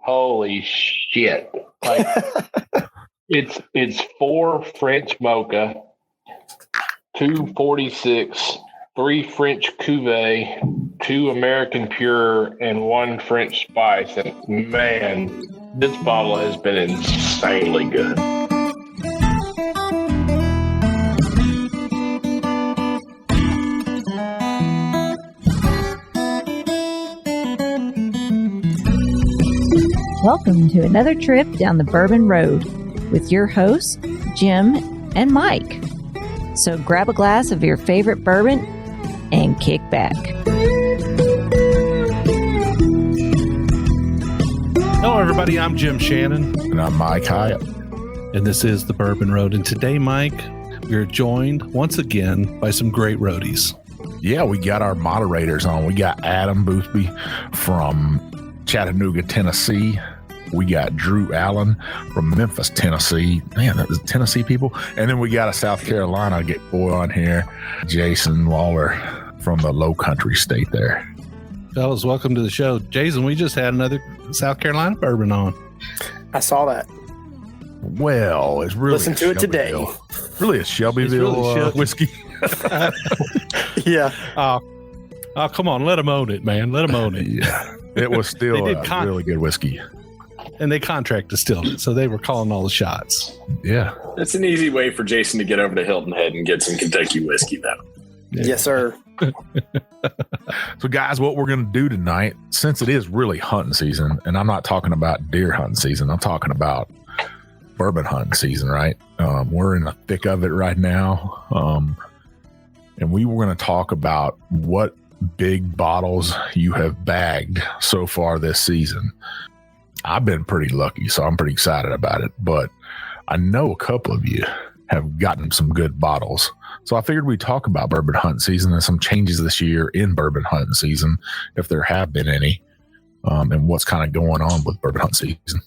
Holy shit. Like it's 4 French mocha, 2 46, 3 French cuvee, 2 American pure, and 1 French spice. And man, this bottle has been insanely good. Welcome to another trip down the Bourbon Road with your hosts, Jim and Mike. So grab a glass of your favorite bourbon and kick back. Hello, everybody. I'm Jim Shannon. And I'm Mike Hyatt. And this is the Bourbon Road. And today, Mike, we are joined once again by some great roadies. Yeah, we got our moderators on. We got Adam Boothby from Chattanooga, Tennessee. We got Drew Allen from Memphis, Tennessee. Man, that's Tennessee people. And then we got a South Carolina boy on here, Jason Waller from the Low Country state there. Fellas, welcome to the show. Jason, we just had another South Carolina bourbon on. I saw that. Well, it's really listen to it today. Really a Shelbyville whiskey. Yeah. Oh, come on. Let them own it, man. Let them own it. Yeah. It was still a really good whiskey. And they contract distilled it, so they were calling all the shots. Yeah. It's an easy way for Jason to get over to Hilton Head and get some Kentucky whiskey, though. Yeah. Yes, sir. So, guys, what we're going to do tonight, since it is really hunting season, and I'm not talking about deer hunting season, I'm talking about bourbon hunting season, right? We're in the thick of it right now. And we were going to talk about what big bottles you have bagged so far this season. I've been pretty lucky, so I'm pretty excited about it. But I know a couple of you have gotten some good bottles. So I figured we'd talk about bourbon hunting season and some changes this year in bourbon hunting season, if there have been any, and what's kind of going on with bourbon hunting season.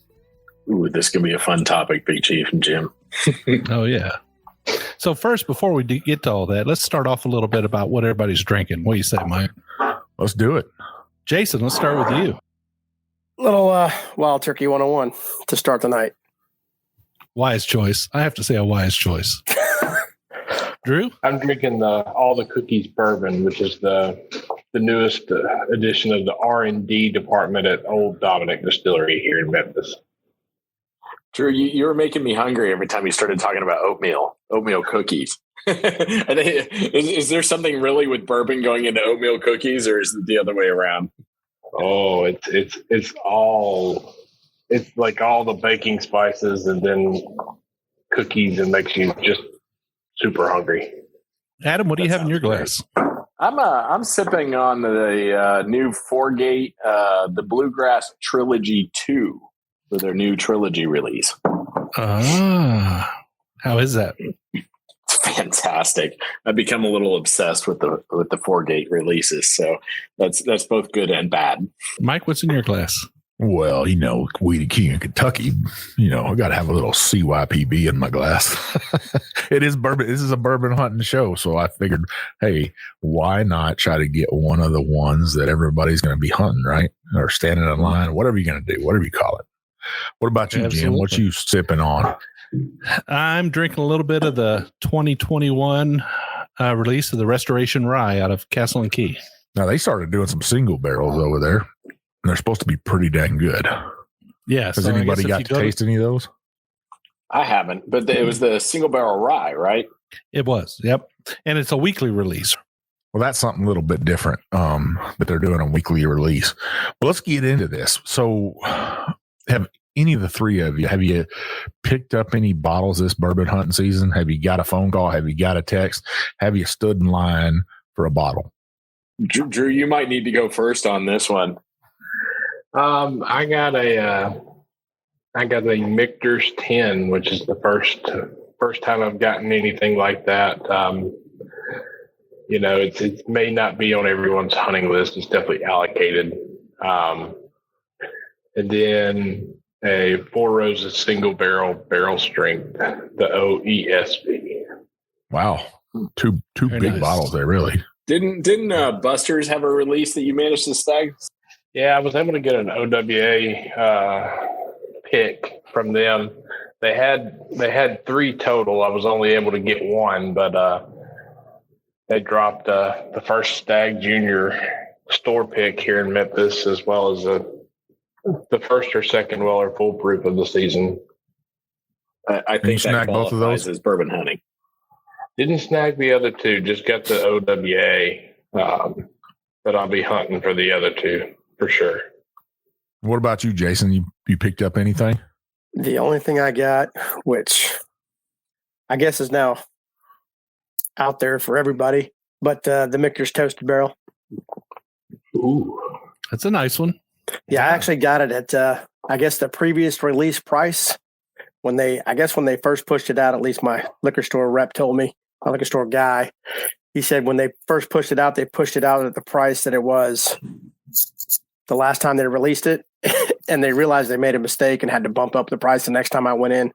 Ooh, this could be a fun topic, Big Chief and Jim. Oh, yeah. So first, before we get to all that, let's start off a little bit about what everybody's drinking. What do you say, Mike? Let's do it. Jason, let's start with you. Little Wild Turkey 101 to start the night. Wise choice. I have to say a wise choice. Drew? I'm drinking all the cookies bourbon, which is the newest edition of the R&D department at Old Dominick Distillery here in Memphis. Drew, you were making me hungry every time you started talking about oatmeal cookies. Is there something really with bourbon going into oatmeal cookies, or is it the other way around? Oh, it's like all the baking spices and then cookies, and makes you just super hungry. Adam, what do you have in your glass? I'm sipping on the new Foregate, the Bluegrass Trilogy 2 for their new trilogy release. How is that? It's fantastic. I've become a little obsessed with the Foregate releases, so that's both good and bad. Mike, what's in your glass? Well, Weedy King in Kentucky, I got to have a little CYPB in my glass. It is bourbon. This is a bourbon hunting show. So I figured, hey, why not try to get one of the ones that everybody's going to be hunting, right? Or standing in line, whatever you're going to do, whatever you call it. What about you, Jim? What you sipping on? I'm drinking a little bit of the 2021 release of the Restoration Rye out of Castle and Key. Now, they started doing some single barrels over there. And they're supposed to be pretty dang good. Yeah. Has anybody got to taste any of those? I haven't, but it was the single barrel rye, right? It was. Yep. And it's a weekly release. Well, that's something a little bit different that they're doing a weekly release. Well, let's get into this. So have any of the three of you, have you picked up any bottles this bourbon hunting season? Have you got a phone call? Have you got a text? Have you stood in line for a bottle? Drew, you might need to go first on this one. I got a Mickers 10, which is the first time I've gotten anything like that. It may not be on everyone's hunting list. It's definitely allocated. And then a Four Roses single barrel strength, the OESB. Wow. Two big bottles there, really. Didn't Buster's have a release that you managed to snag Yeah, I was able to get an OWA pick from them. They had 3 total. I was only able to get 1, but they dropped the first Stag Junior store pick here in Memphis, as well as the first or second Weller foolproof of the season. I think that both of those qualifies as bourbon hunting. Didn't snag the other 2, just got the OWA, but I'll be hunting for the other 2 for sure. What about you, Jason? You picked up anything? The only thing I got, which I guess is now out there for everybody, but the Mickers Toasted Barrel. Ooh, That's a nice one. Yeah, I actually got it at I guess the previous release price when they first pushed it out. At least my liquor store rep told me, my liquor store guy, he said when they first pushed it out, they pushed it out at the price that it was the last time they released it, and they realized they made a mistake and had to bump up the price the next time I went in.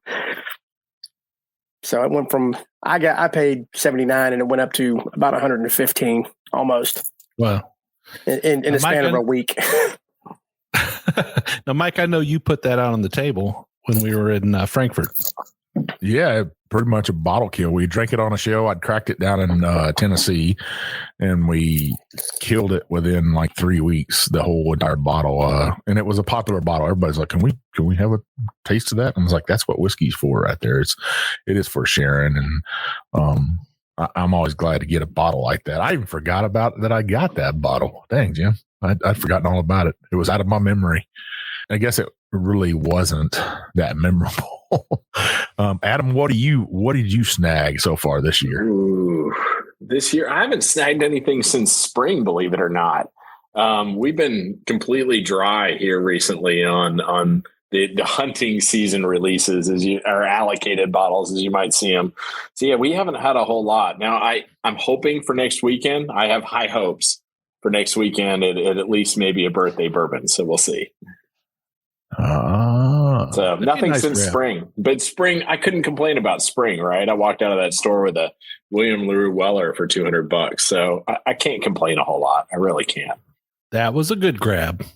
So it went from I paid $79 and it went up to about $115 almost. Wow. In a span of a week. Now, Mike, I know you put that out on the table when we were in Frankfurt. Yeah, pretty much a bottle kill. We drank it on a show. I'd cracked it down in Tennessee, and we killed it within like 3 weeks. The whole entire bottle, and it was a popular bottle. Everybody's like, "Can we have a taste of that?" And I was like, "That's what whiskey's for, right there. It is for sharing." And I'm always glad to get a bottle like that. I even forgot about that. I got that bottle. Dang, Jim, I'd forgotten all about it. It was out of my memory. I guess it really wasn't that memorable. Adam, what did you snag so far this year? Ooh, this year I haven't snagged anything since spring, believe it or not. We've been completely dry here recently on the hunting season releases or allocated bottles as you might see them. So yeah, we haven't had a whole lot. Now I'm hoping for next weekend. I have high hopes for next weekend at least maybe a birthday bourbon. So we'll see. So nothing nice since grab. spring, but spring, I couldn't complain about spring, right? I walked out of that store with a William LaRue Weller for $200. So I can't complain a whole lot. I really can't. That was a good grab.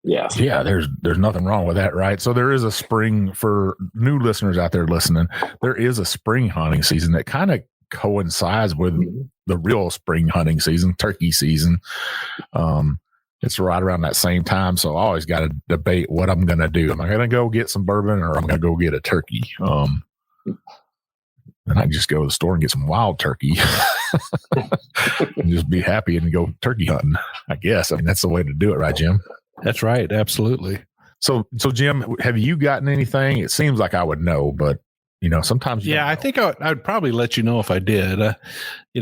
Yes. Yeah, there's nothing wrong with that, right? So there is a spring for new listeners out there listening. There is a spring hunting season that kind of coincides with the real spring hunting season, turkey season. It's right around that same time. So I always got to debate what I'm going to do. Am I going to go get some bourbon or I'm going to go get a turkey? And I can just go to the store and get some wild turkey and just be happy and go turkey hunting, I guess. I mean, that's the way to do it, right, Jim? That's right. Absolutely. So Jim, have you gotten anything? It seems like I would know, but sometimes. Yeah, I think I'd probably let you know if I did.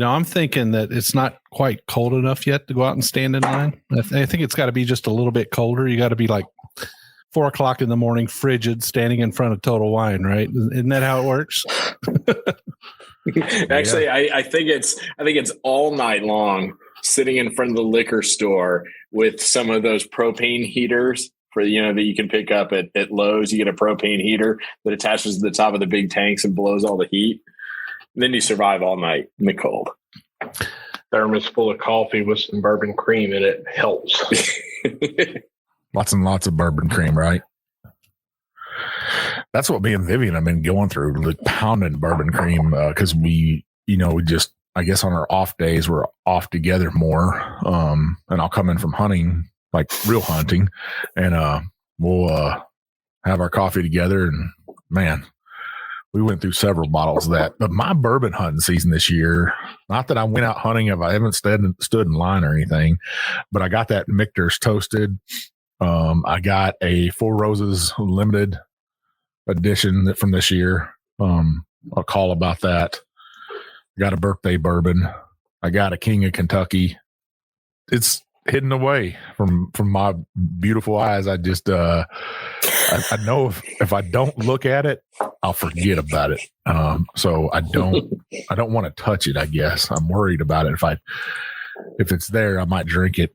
I'm thinking that it's not quite cold enough yet to go out and stand in line. I think it's got to be just a little bit colder. You got to be like 4:00 in the morning, frigid, standing in front of Total Wine, right? Isn't that how it works? Actually, I think it's all night long sitting in front of the liquor store with some of those propane heaters for, that you can pick up at Lowe's. You get a propane heater that attaches to the top of the big tanks and blows all the heat. And then you survive all night in the cold. Thermos full of coffee with some bourbon cream in it helps. Lots and lots of bourbon cream, right? That's what me and Vivian have been going through, like pounding bourbon cream, because we just, I guess on our off days, we're off together more. And I'll come in from hunting, like real hunting, and we'll have our coffee together. And man, we went through several bottles of that. But my bourbon hunting season this year, not that I went out hunting, if I haven't stood in line or anything, but I got that Mickers Toasted. I got a Four Roses limited edition from this year. I'll call about that. I got a birthday bourbon. I got a King of Kentucky. It's hidden away from my beautiful eyes. I just I know if I don't look at it, I'll forget about it. So I don't want to touch it, I guess. I'm worried about it. If it's there, I might drink it.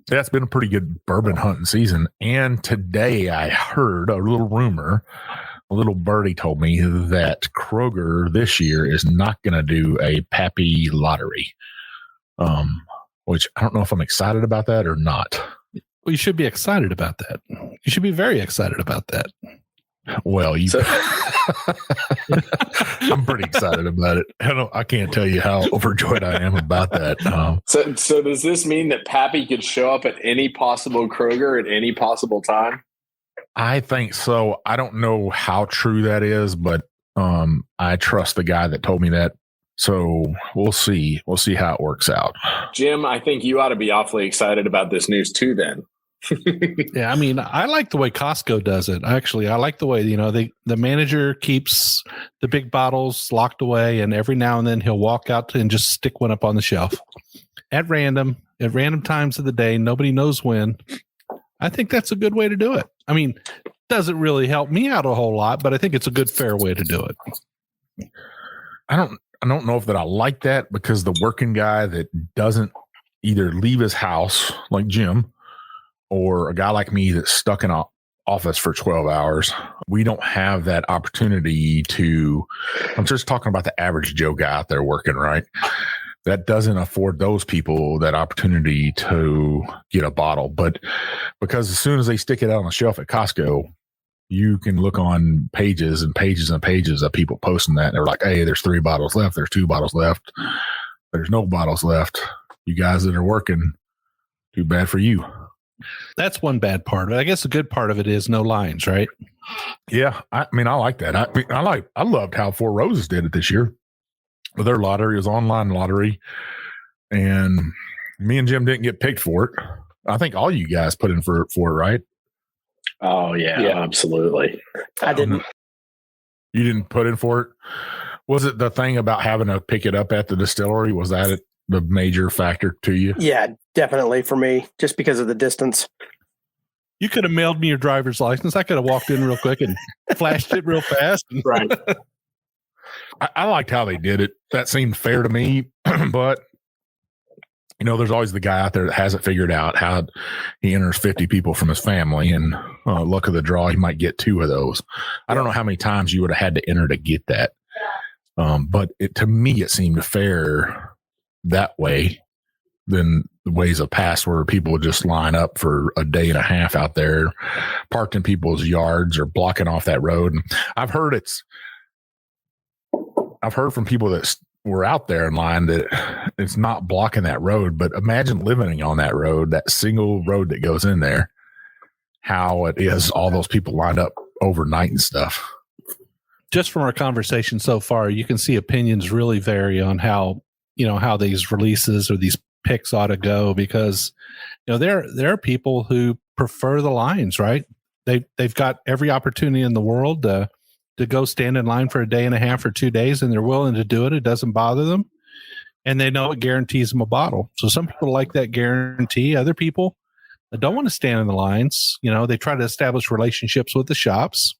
That's been a pretty good bourbon hunting season. And today I heard a little rumor. A little birdie told me that Kroger this year is not going to do a Pappy lottery. which I don't know if I'm excited about that or not. Well, you should be excited about that. You should be very excited about that. Well, I'm pretty excited about it. I can't tell you how overjoyed I am about that. So does this mean that Pappy could show up at any possible Kroger at any possible time? I think so. I don't know how true that is, but I trust the guy that told me that. So we'll see. We'll see how it works out. Jim, I think you ought to be awfully excited about this news too then. Yeah, I mean, I like the way Costco does it. Actually, I like the way, the manager keeps the big bottles locked away, and every now and then he'll walk out and just stick one up on the shelf at random times of the day. Nobody knows when. I think that's a good way to do it. I mean, doesn't really help me out a whole lot, but I think it's a good, fair way to do it. I don't know if that I like that, because the working guy that doesn't either leave his house like Jim, or a guy like me that's stuck in an office for 12 hours, we don't have that opportunity to, I'm just talking about the average Joe guy out there working, right? That doesn't afford those people that opportunity to get a bottle. But because as soon as they stick it out on the shelf at Costco, you can look on pages and pages and pages of people posting that. They're like, hey, there's 3 bottles left. There's 2 bottles left. There's no bottles left. You guys that are working, too bad for you. That's one bad part of it. I guess the good part of it is no lines, right? Yeah. I mean, I like that. I loved how Four Roses did it this year. With their lottery, it was online lottery. And me and Jim didn't get picked for it. I think all you guys put in for it, right? Oh, yeah, absolutely. I didn't. You didn't put in for it? Was it the thing about having to pick it up at the distillery? Was that the major factor to you? Yeah, definitely for me, just because of the distance. You could have mailed me your driver's license. I could have walked in real quick and flashed it real fast. Right. I liked how they did it. That seemed fair to me. But, there's always the guy out there that hasn't figured out how he enters 50 people from his family, and luck of the draw, he might get 2 of those. I don't know how many times you would have had to enter to get that. But to me, it seemed fair that way than the ways of past, where people would just line up for a day and a half out there, parked in people's yards or blocking off that road. And I've heard from people that were out there in line that it's not blocking that road, but imagine living on that road, that single road that goes in there, how it is all those people lined up overnight and stuff. Just from our conversation so far, you can see opinions really vary on how these releases or these picks ought to go, because there are people who prefer the lines, right? They've got every opportunity in the world to go stand in line for a day and a half or 2 days, and they're willing to do it. It doesn't bother them, and they know it guarantees them a bottle. So some people like that guarantee. Other people don't want to stand in the lines. They try to establish relationships with the shops.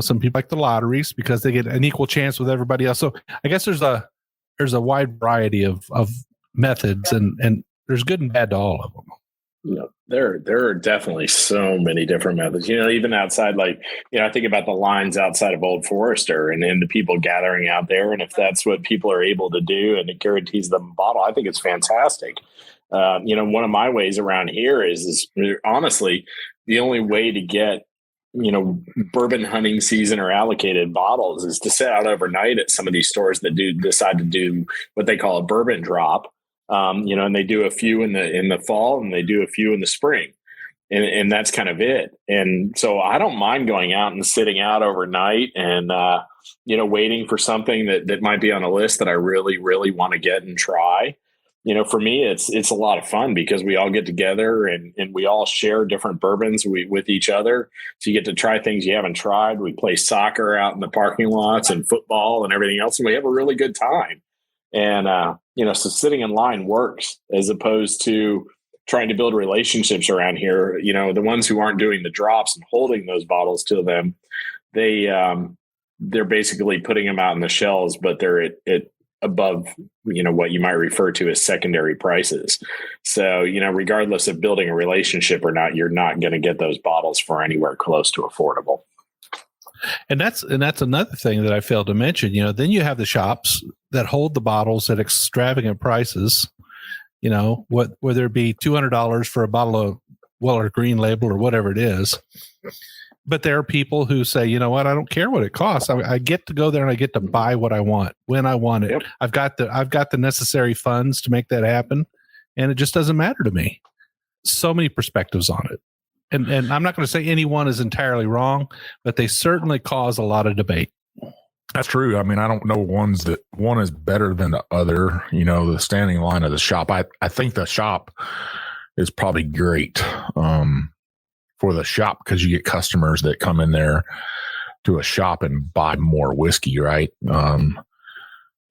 Some people like the lotteries because they get an equal chance with everybody else. So I guess there's a wide variety of methods, and there's good and bad to all of them. There are definitely so many different methods. Even outside, I think about the lines outside of Old Forester and the people gathering out there. And if that's what people are able to do and it guarantees them a bottle, I think it's fantastic. One of my ways around here is honestly the only way to get bourbon hunting season or allocated bottles is to sit out overnight at some of these stores that do decide to do what they call a bourbon drop. And they do a few in the fall and they do a few in the spring, and that's kind of it. And so I don't mind going out and sitting out overnight and, waiting for something that might be on a list that I really, really want to get and try. For me, it's a lot of fun because we all get together and we all share different bourbons with each other. So you get to try things you haven't tried. We play soccer out in the parking lots and football and everything else, and we have a really good time. And, so sitting in line works as opposed to trying to build relationships around here. The ones who aren't doing the drops and holding those bottles to them, they're basically putting them out in the shelves, but they're at above, what you might refer to as secondary prices. So, regardless of building a relationship or not, you're not going to get those bottles for anywhere close to affordable. And that's another thing that I failed to mention. Then you have the shops that hold the bottles at extravagant prices, you know, whether it be $200 for a bottle of Weller Green Label or whatever it is. But there are people who say, you know what, I don't care what it costs. I get to go there and I get to buy what I want when I want it. Yep. I've got the necessary funds to make that happen, and it just doesn't matter to me. So many perspectives on it. And I'm not going to say anyone is entirely wrong, but they certainly cause a lot of debate. That's true. I mean, I don't know one is better than the other. You know, the standing line of the shop. I think the shop is probably great for the shop because you get customers that come in there to a shop and buy more whiskey, right?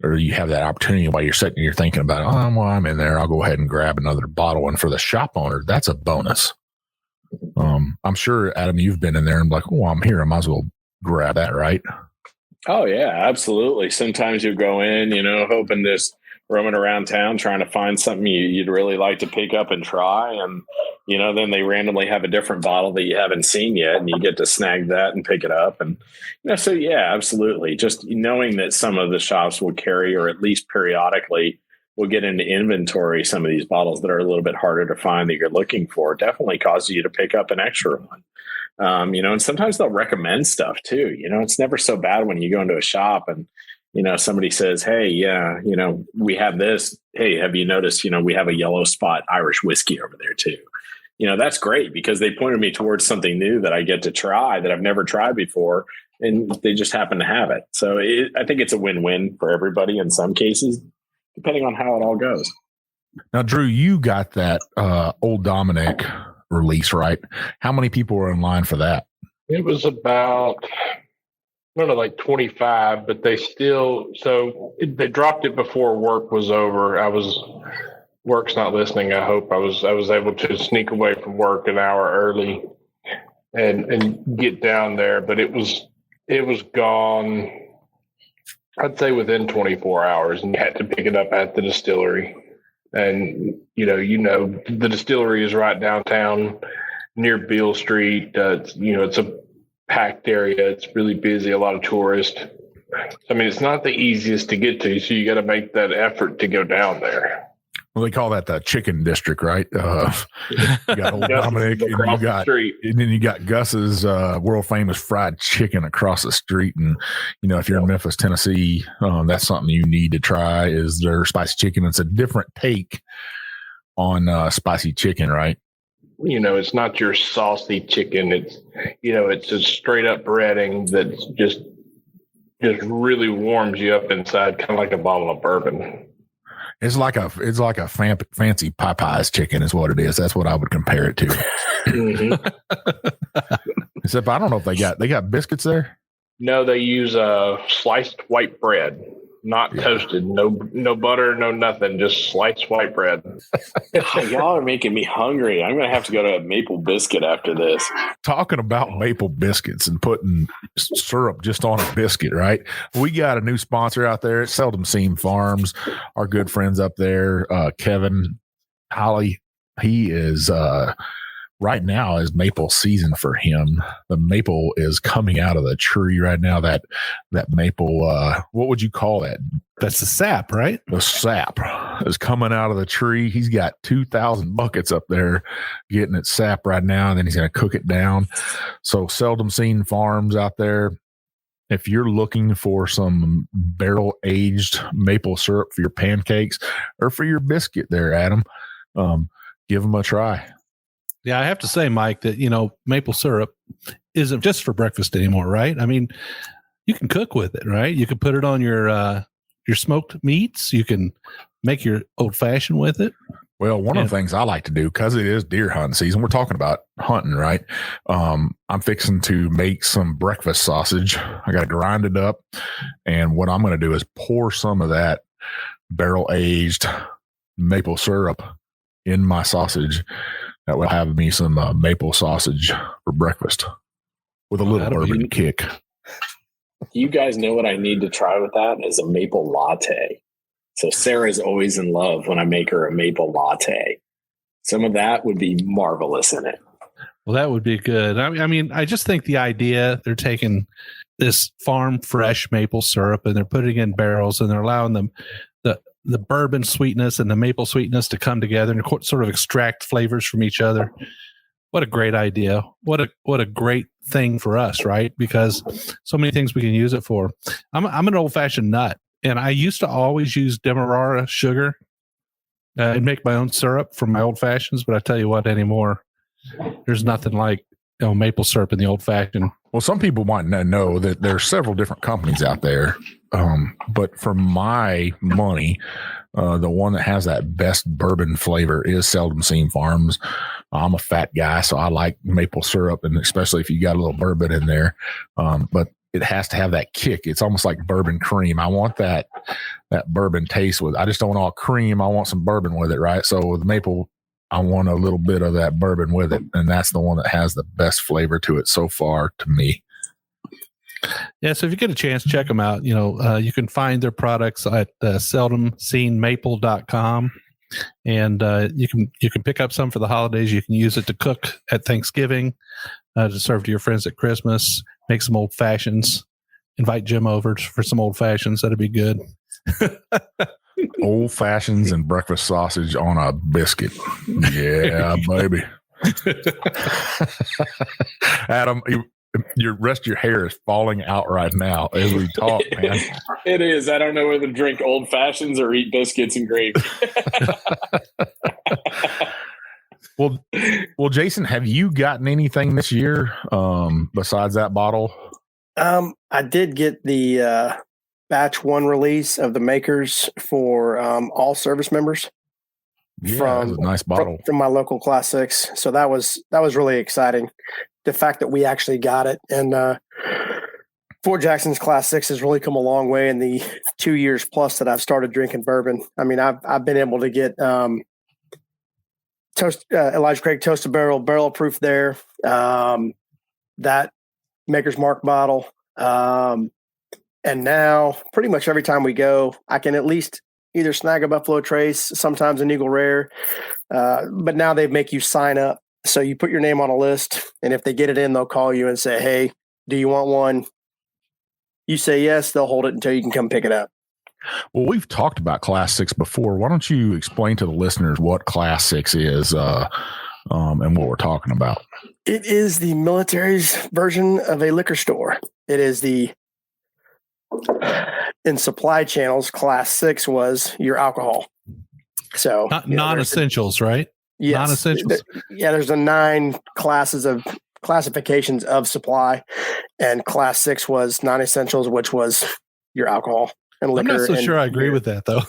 Or you have that opportunity while you're sitting, you're thinking about, oh, well, I'm in there, I'll go ahead and grab another bottle. And for the shop owner, that's a bonus. I'm sure, Adam, you've been in there and like, oh, I'm here, I might as well grab that, right? Oh yeah, absolutely. Sometimes you go in, you know, hoping this roaming around town, trying to find something you'd really like to pick up and try. And, you know, then they randomly have a different bottle that you haven't seen yet and you get to snag that and pick it up. And, you know, so yeah, absolutely. Just knowing that some of the shops will carry, or at least periodically will get into inventory some of these bottles that are a little bit harder to find that you're looking for, definitely causes you to pick up an extra one. You know, and sometimes they'll recommend stuff too. You know, it's never so bad when you go into a shop and, you know, somebody says, hey, yeah, you know, we have this. Hey, have you noticed, you know, we have a yellow spot Irish whiskey over there too. You know, that's great because they pointed me towards something new that I get to try that I've never tried before. And they just happen to have it. So I think it's a win-win for everybody in some cases, depending on how it all goes. Now, Drew, you got that Old Dominic release, right? How many people were in line for that? It was about, I don't know, like 25, but they dropped it before work was over. Work's not listening, I hope. I was able to sneak away from work an hour early and get down there, but it was gone, I'd say within 24 hours, and you had to pick it up at the distillery. And, you know, the distillery is right downtown near Beale Street. It's a packed area. It's really busy, a lot of tourists. I mean, it's not the easiest to get to, so you got to make that effort to go down there. Well, they call that the chicken district, right? You got Old Dominic, and then you got Gus's world famous fried chicken across the street. And you know, if you're in Memphis, Tennessee, that's something you need to try. Is their spicy chicken? It's a different take on spicy chicken, right? You know, it's not your saucy chicken. It's a straight up breading that just really warms you up inside, kind of like a bottle of bourbon. It's like a fancy Popeyes chicken is what it is. That's what I would compare it to. Mm-hmm. Except I don't know if they got biscuits there. No, they use sliced white bread, not toasted. No butter, no nothing. Just sliced white bread. Y'all are making me hungry. I'm going to have to go to a maple biscuit after this. Talking about maple biscuits and putting syrup just on a biscuit, right? We got a new sponsor out there. It's Seldom Seen Farms. Our good friends up there, Kevin Holly. He is right now is maple season for him. The maple is coming out of the tree right now. That maple, what would you call that? That's the sap, right? The sap is coming out of the tree. He's got 2,000 buckets up there getting it sap right now, and then he's going to cook it down. So Seldom Seen Farms out there. If you're looking for some barrel-aged maple syrup for your pancakes or for your biscuit there, Adam, give them a try. Yeah, I have to say, Mike, that, you know, maple syrup isn't just for breakfast anymore, right? I mean, you can cook with it, right? You can put it on your smoked meats. You can make your old fashioned with it. Well, one of the things I like to do, because it is deer hunting season, we're talking about hunting, right? I'm fixing to make some breakfast sausage. I got to grind it up. And what I'm going to do is pour some of that barrel-aged maple syrup in my sausage. That will have me some maple sausage for breakfast with a little bourbon kick. You guys know what I need to try with that is a maple latte. So Sarah's always in love when I make her a maple latte. Some of that would be marvelous in it. Well, that would be good. I mean, I just think the idea, they're taking this farm fresh maple syrup and they're putting it in barrels and they're allowing them the bourbon sweetness and the maple sweetness to come together and sort of extract flavors from each other. What a great idea. What a great thing for us, right? Because so many things we can use it for. I'm an old-fashioned nut, and I used to always use Demerara sugar and make my own syrup for my old-fashions, but I tell you what, anymore, there's nothing like maple syrup in the old-fashioned. Well, some people might not know that there are several different companies out there, but for my money, the one that has that best bourbon flavor is Seldom Seen Farms. I'm a fat guy, so I like maple syrup, and especially if you got a little bourbon in there. But it has to have that kick. It's almost like bourbon cream. I want that bourbon taste with. I just don't want all cream. I want some bourbon with it, right? So with maple, I want a little bit of that bourbon with it, and that's the one that has the best flavor to it so far to me. Yeah, so if you get a chance, check them out. You can find their products at seldomseenmaple.com. And you can pick up some for the holidays. You can use it to cook at Thanksgiving, to serve to your friends at Christmas, make some old fashions, invite Jim over for some old fashions. That'd be good. Old fashions and breakfast sausage on a biscuit. Yeah, baby. Adam, your rest of your hair is falling out right now as we talk, man. It is. I don't know whether to drink old fashions or eat biscuits and gravy. Well, Jason, have you gotten anything this year besides that bottle? I did get the batch 1 release of the Mickers for all service members. Yeah, that was a nice bottle from my local Class 6. So that was really exciting. The fact that we actually got it, and Fort Jackson's Class 6 has really come a long way in the 2 years plus that I've started drinking bourbon. I mean, I've been able to get Elijah Craig Toasted barrel proof there, that Maker's Mark bottle, and now pretty much every time we go, I can at least either snag a Buffalo Trace, sometimes an Eagle Rare, but now they make you sign up. So you put your name on a list, and if they get it in, they'll call you and say, hey, do you want one? You say yes, they'll hold it until you can come pick it up. Well, we've talked about Class 6 before. Why don't you explain to the listeners what Class 6 is and what we're talking about? It is the military's version of a liquor store. It is in supply channels, Class 6 was your alcohol. So non-essentials, right? Yes. Non-essentials. There's 9 classifications of supply, and Class 6 was non-essentials, which was your alcohol and liquor. I'm not so sure I agree with that, though.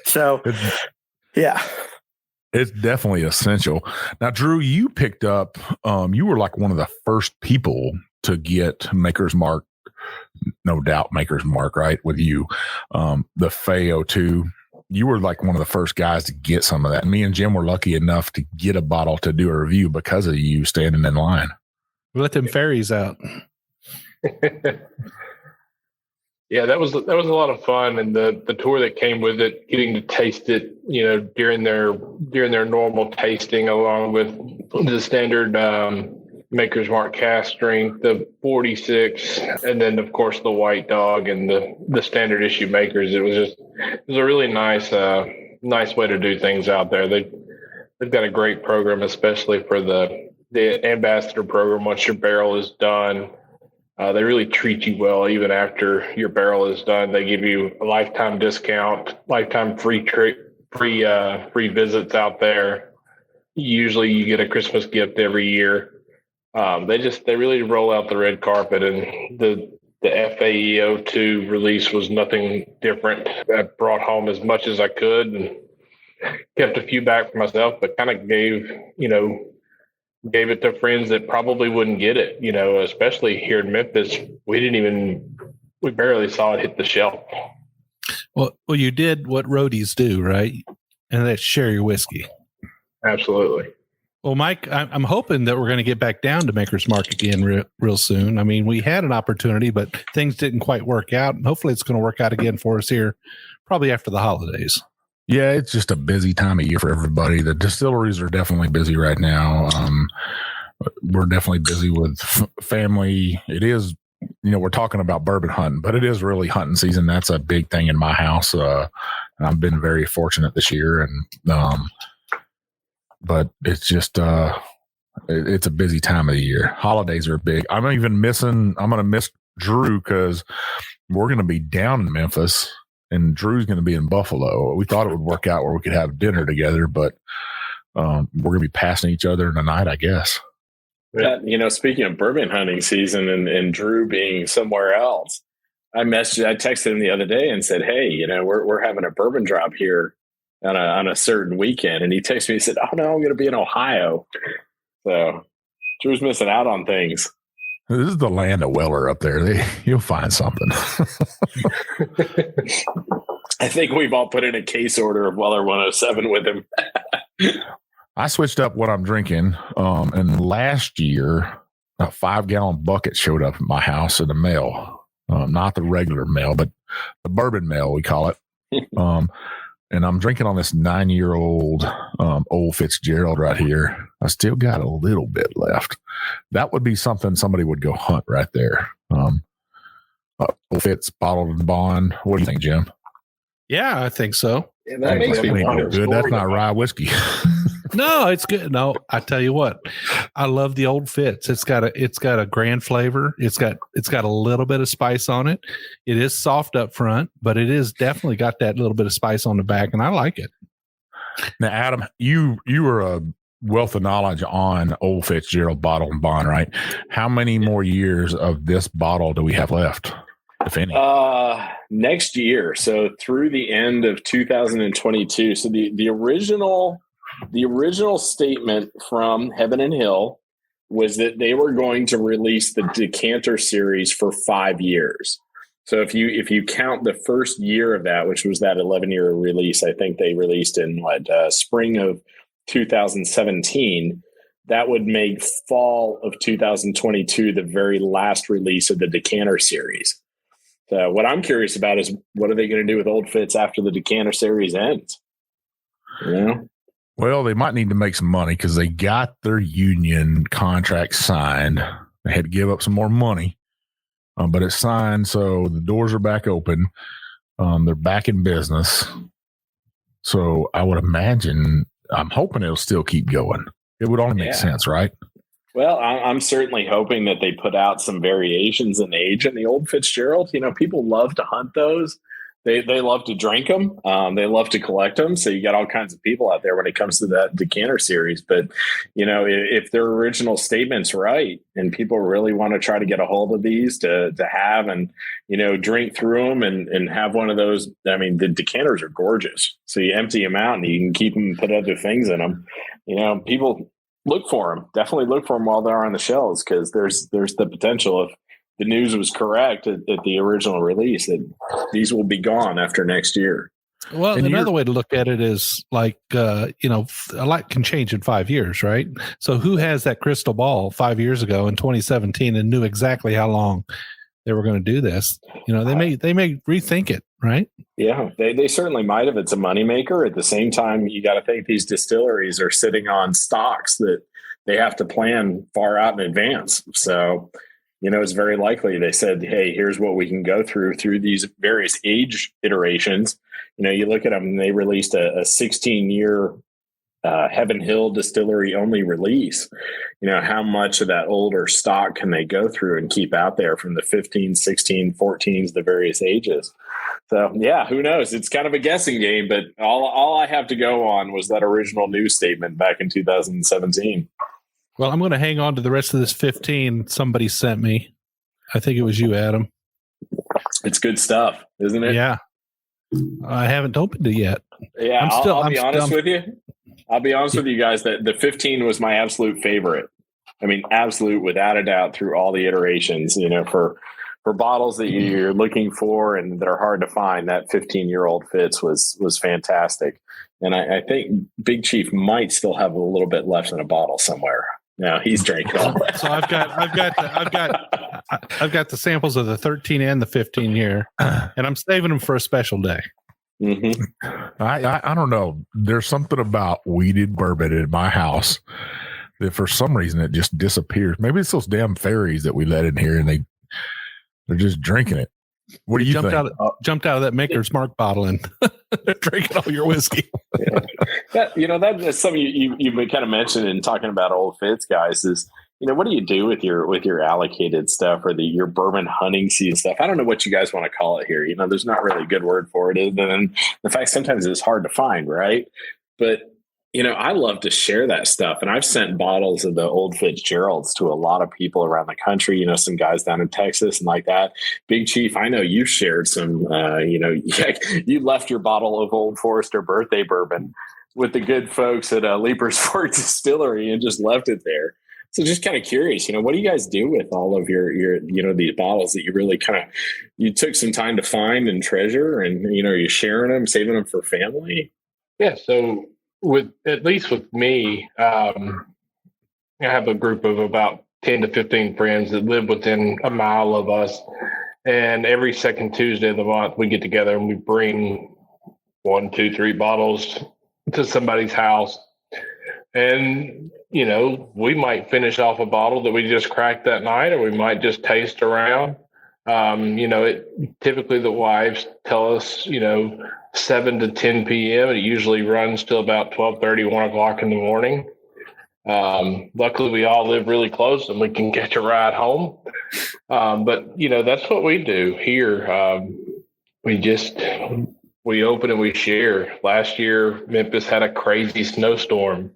So, yeah. It's definitely essential. Now, Drew, you picked up, you were like one of the first people to get Maker's Mark, no doubt Maker's Mark, right, with you. The Fay 02. You were like one of the first guys to get some of that. And me and Jim were lucky enough to get a bottle to do a review because of you standing in line. We let them fairies out. Yeah, that was a lot of fun, and the tour that came with it, getting to taste it, during their normal tasting, along with the standard Maker's Mark cask strength, the 46, and then of course the White Dog and the standard issue Makers. It was a really nice way to do things out there. They've got a great program, especially for the ambassador program. Once your barrel is done, they really treat you well even after your barrel is done. They give you a lifetime discount, lifetime free visits out there. Usually you get a Christmas gift every year. They really roll out the red carpet, and the FAE 02 release was nothing different. I brought home as much as I could and kept a few back for myself, but kind of gave it to friends that probably wouldn't get it, especially here in Memphis. We barely saw it hit the shelf. Well, you did what Roadies do, right? And that's share your whiskey. Absolutely. Well, Mike, I'm hoping that we're going to get back down to Maker's Mark again real soon. I mean, we had an opportunity, but things didn't quite work out. And hopefully it's going to work out again for us here, probably after the holidays. Yeah, it's just a busy time of year for everybody. The distilleries are definitely busy right now. We're definitely busy with family. It is we're talking about bourbon hunting, but it is really hunting season. That's a big thing in my house. And I've been very fortunate this year, and but it's just it's a busy time of the year. Holidays are big. I'm going to miss Drew because we're going to be down in Memphis and Drew's going to be in Buffalo. We thought it would work out where we could have dinner together, but we're going to be passing each other in the night, I guess. Yeah, speaking of bourbon hunting season and Drew being somewhere else, I texted him the other day and said, "Hey, we're having a bourbon drop here on a certain weekend," and he texted me and said, "Oh no, I'm going to be in Ohio." So Drew's missing out on things. This is the land of Weller up there. You'll find something. I think we've all put in a case order of Weller 107 with him. I switched up what I'm drinking. And last year, a 5-gallon bucket showed up at my house in the mail. Not the regular mail, but the bourbon mail, we call it. And I'm drinking on this 9-year-old Old Fitzgerald right here. I still got a little bit left. That would be something somebody would go hunt right there. Old Fitz bottled and bond. What do you think, Jim? Yeah, I think so. Yeah, that makes me good. That's not rye whiskey. No, it's good. No, I tell you what, I love the Old Fitz. It's got a grand flavor. It's got a little bit of spice on it. It is soft up front, but it is definitely got that little bit of spice on the back, and I like it. Now, Adam, you are a wealth of knowledge on Old Fitzgerald bottle and bond, right? How many more years of this bottle do we have left, if any? Next year, so through the end of 2022. So the original statement from Heaven and Hill was that they were going to release the decanter series for 5 years. So if you count the first year of that, which was that 11-year release, I think they released in spring of 2017, that would make fall of 2022 the very last release of the decanter series. So what I'm curious about is what are they going to do with Old Fitz after the decanter series ends? Well, they might need to make some money because they got their union contract signed. They had to give up some more money, but it's signed, so the doors are back open. They're back in business. So I would imagine, I'm hoping it'll still keep going. It would only make sense, right? Well, I'm certainly hoping that they put out some variations in age in the Old Fitzgerald. People love to hunt those. They love to drink them. They love to collect them. So you got all kinds of people out there when it comes to that decanter series. But, if their original statement's right and people really want to try to get a hold of these to have and, drink through them and have one of those. I mean, the decanters are gorgeous. So you empty them out and you can keep them and put other things in them. People look for them. Definitely look for them while they're on the shelves because there's the potential of the news was correct at the original release that these will be gone after next year. Well, And another way to look at it is a lot can change in 5 years, right? So who has that crystal ball 5 years ago in 2017 and knew exactly how long they were going to do this? They may rethink it, right? Yeah, they certainly might if it's a moneymaker. At the same time, you got to think these distilleries are sitting on stocks that they have to plan far out in advance. So, it's very likely they said, hey, here's what we can go through these various age iterations. You look at them and they released a 16-year Heaven Hill distillery only release. How much of that older stock can they go through and keep out there from the 15, 16, 14s, the various ages? So, yeah, who knows? It's kind of a guessing game, but all I have to go on was that original news statement back in 2017. Well, I'm going to hang on to the rest of this 15 somebody sent me. I think it was you, Adam. It's good stuff, isn't it? Yeah. I haven't opened it yet. Yeah, I'll be honest with you. I'll be honest with you guys that the 15 was my absolute favorite. I mean, absolute without a doubt through all the iterations, for bottles that you're looking for and that are hard to find, that 15-year-old Fitz was fantastic. And I think Big Chief might still have a little bit left in a bottle somewhere. No, he's drinking all that. So I've got the samples of the 13 and the 15 here, and I'm saving them for a special day. Mm-hmm. I don't know. There's something about weeded bourbon in my house that for some reason it just disappears. Maybe it's those damn fairies that we let in here and They're just drinking it. What do you think? Jumped out of that Maker's Mark bottle and drinking all your whiskey. That's something you've been kind of mentioning talking about Old Fitz, guys, is, what do you do with your allocated stuff or your bourbon hunting season stuff? I don't know what you guys want to call it here. There's not really a good word for it, other than the fact sometimes it's hard to find, right? But I love to share that stuff. And I've sent bottles of the Old Fitzgeralds to a lot of people around the country, some guys down in Texas and like that. Big Chief, I know you shared some, you left your bottle of Old Forester birthday bourbon with the good folks at Leapers Fork Distillery and just left it there. So just kind of curious, what do you guys do with all of your these bottles that you really you took some time to find and treasure, and, are you sharing them, saving them for family? Yeah. So, at least with me, I have a group of about 10 to 15 friends that live within a mile of us. And every second Tuesday of the month, we get together and we bring 1, 2, 3 bottles to somebody's house. And, we might finish off a bottle that we just cracked that night, or we might just taste around. Typically the wives tell us, 7 to 10 p.m. It usually runs till about 12:30, 1 o'clock in the morning. Luckily, we all live really close and we can catch a ride home. But that's what we do here. We open and we share. Last year, Memphis had a crazy snowstorm,